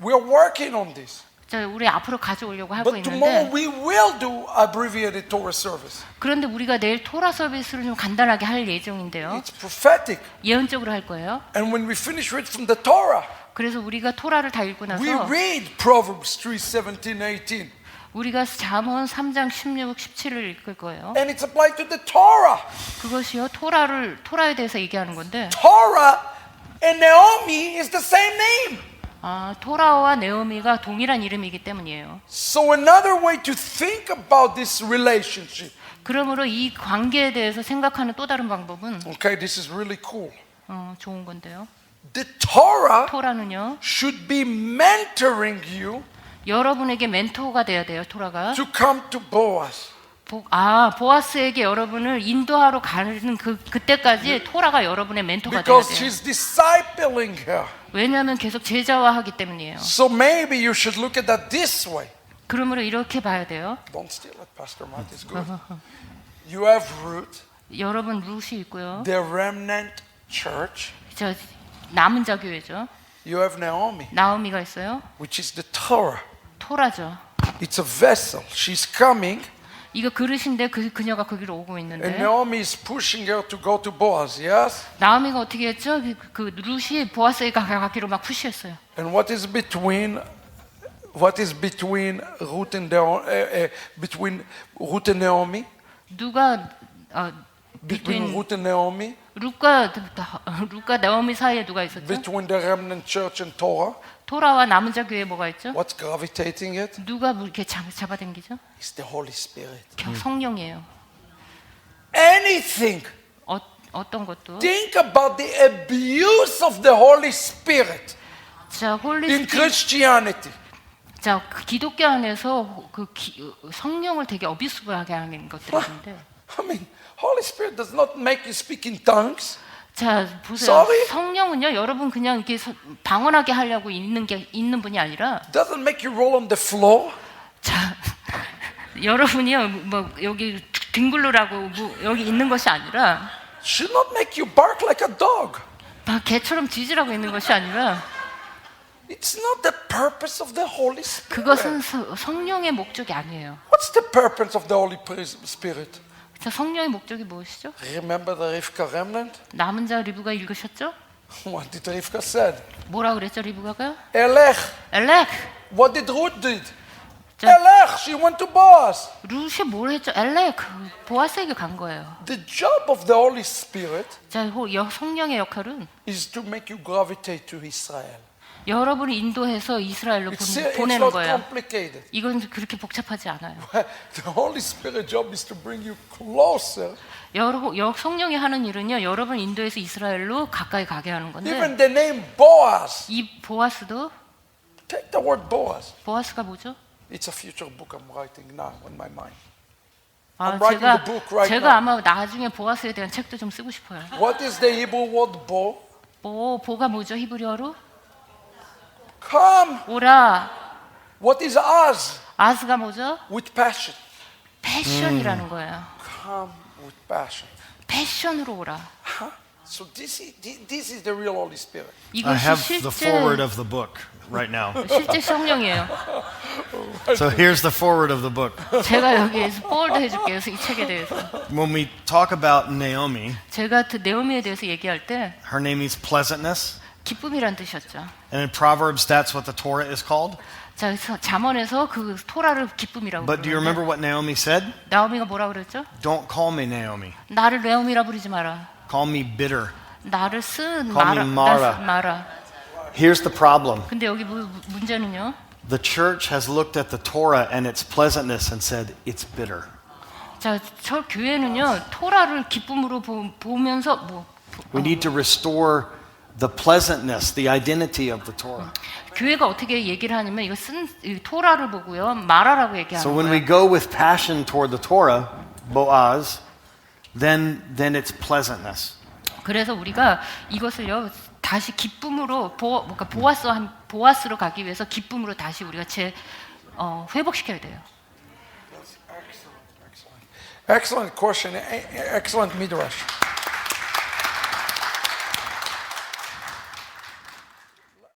We are working on this. 자, 우리 앞으로 가져오려고 하고 But tomorrow 있는데 we will do abbreviated Torah service. 그런데 우리가 내일 토라 서비스를 좀 간단하게 할 예정인데요. It's prophetic. 예언적으로 할 거예요. And when we finish read from the Torah, 그래서 우리가 토라를 다 읽고 나서 we read Proverbs 3, 17, 18. 우리가 잠언 3장 16, 17을 읽을 거예요. And it's applied to the Torah. 그것이요 토라에 대해서 얘기하는 건데 Torah and Naomi is the same name. 토라와 네오미가 동일한 이름이기 때문이에요. So another way to think about this relationship. 그러므로 이 관계에 대해서 생각하는 또 다른 방법은 Okay, this is really cool. 좋은 건데요. The Torah 토라는요. should be mentoring you 여러분에게 멘토가 돼야 돼요. 토라가. to come to Boaz. 보아스에게 여러분을 인도하러 가는 그때까지 토라가 여러분의 멘토가 돼야 Because 돼요. she's discipling her. 왜냐하면 계속 제자화하기 때문이에요. So maybe you should look at that this way. 그러므로 이렇게 봐야 돼요. Don't steal it, Pastor Matt. It's good. You have Ruth, 여러분 루시 있고요. the remnant church. 저 남은 자 교회죠. You have Naomi, 나오미가 있어요. which is the Torah. 토라죠. It's a vessel. She's coming, 이거 그릇인데 그녀가 거기로 오고 and 있는데 Naomi is pushing her to go to Boaz. Yes? 나오미가 어떻게 했죠? 그 루시 보아스에게 가기로 막 푸시했어요. And what is between Ruth and Naomi? 누가 Between between Ruth and Naomi? 룻과 나오미 사이에 누가 있었죠? Between the remnant church and Torah? 토라와 남은 자 교회에 뭐가 있죠? What's gravitating it? 누가 이렇게 잡아당기죠? It's the Holy Spirit. 성령이에요. Anything. 어떤 것도. Think about the abuse of the Holy Spirit 자, 홀리 in 스피릿. Christianity. 자, 그 기독교 안에서 성령을 되게 어비스브하게 하는 것들이 있는데. I mean, Holy Spirit does not make you speak in tongues. 자, 보세요. Sorry? 성령은요, 여러분 그냥 이렇게 방언하게 하려고 있는 분이 아니라, Doesn't make you roll on the floor. 자, 여러분이요, 뭐 여기 뒹굴르라고 뭐 여기 있는 것이 아니라, Should not make you bark like a dog. 막 개처럼 짖으라고 있는 것이 아니라, It's not the purpose of the Holy Spirit. 그것은 성령의 목적이 아니에요. What's the purpose of the Holy Spirit? 자, 성령의 목적이 무엇이죠? Remember the Rivka remnant? 남은 자 리브가 읽으셨죠? What did Rivka said? 뭐라 그랬죠, 리브가가? Elech. 엘렉. What did Ruth did? 자, Elech. She went to Boaz. 루시 뭘 했죠? 엘렉. 보아스에게 간 거예요. The job of the Holy Spirit 자, 성령의 역할은 is to make you gravitate to Israel. 여러분을 인도해서 이스라엘로 It's 보내는 not 거예요. complicated. 이건 그렇게 복잡하지 않아요. The Holy Spirit job is to bring you closer. 성령이 하는 일은요, 여러분 인도해서 이스라엘로 가까이 가게 하는 건데, Even the name Boaz. 이 보아스도, Take the word Boaz. 보아스가 뭐죠? It's a future book I'm writing now in my mind. 아, I'm writing the book right 제가 now. 아마 나중에 보아스에 대한 책도 좀 쓰고 싶어요. What is the Hebrew word bo? 보가 뭐죠, 히브리어로? Come. 오라. What is az? 아스가 뭐죠? With passion. 패션이라는 거예요. Come with passion. 패션으로 오라. Huh? So this is the real Holy Spirit. I 이것이 have the forward 실제 of the book right now. 실제 성령이에요. So here's the forward of the book. 제가 여기에서 포워드 해줄게요. 이 책에 대해서. When we talk about Naomi, 제가 네오미에 대해서 얘기할 때 her name means pleasantness. 기쁨이란 뜻이었죠. And in Proverbs, that's what the Torah is called. 자, 그래서 잠언에서 그 토라를 기쁨이라고 But do you remember 부르는데 what Naomi said? 나오미가 뭐라 그랬죠? Don't call me Naomi. 나를 네오미라 부르지 마라. Call me bitter. 나를 쓴 Call me Mara. 마라. Here's the problem. 근데 여기 문제는요. The church has looked at the Torah and its pleasantness and said, it's bitter. 자, 저 교회는요. 토라를 기쁨으로 보면서 We need to restore the pleasantness, the identity of the Torah. 교회가 어떻게 얘기를 하냐면 이거 이 토라를 보고요. 마라라고 얘기하는 So when 거예요. we go with passion toward the Torah, Boaz, then it's pleasantness. 그래서 우리가 이것을요. 다시 기쁨으로 그러니까 보아스로 가기 위해서 기쁨으로 다시 우리가 회복시켜야 돼요. Excellent question. Excellent midrash.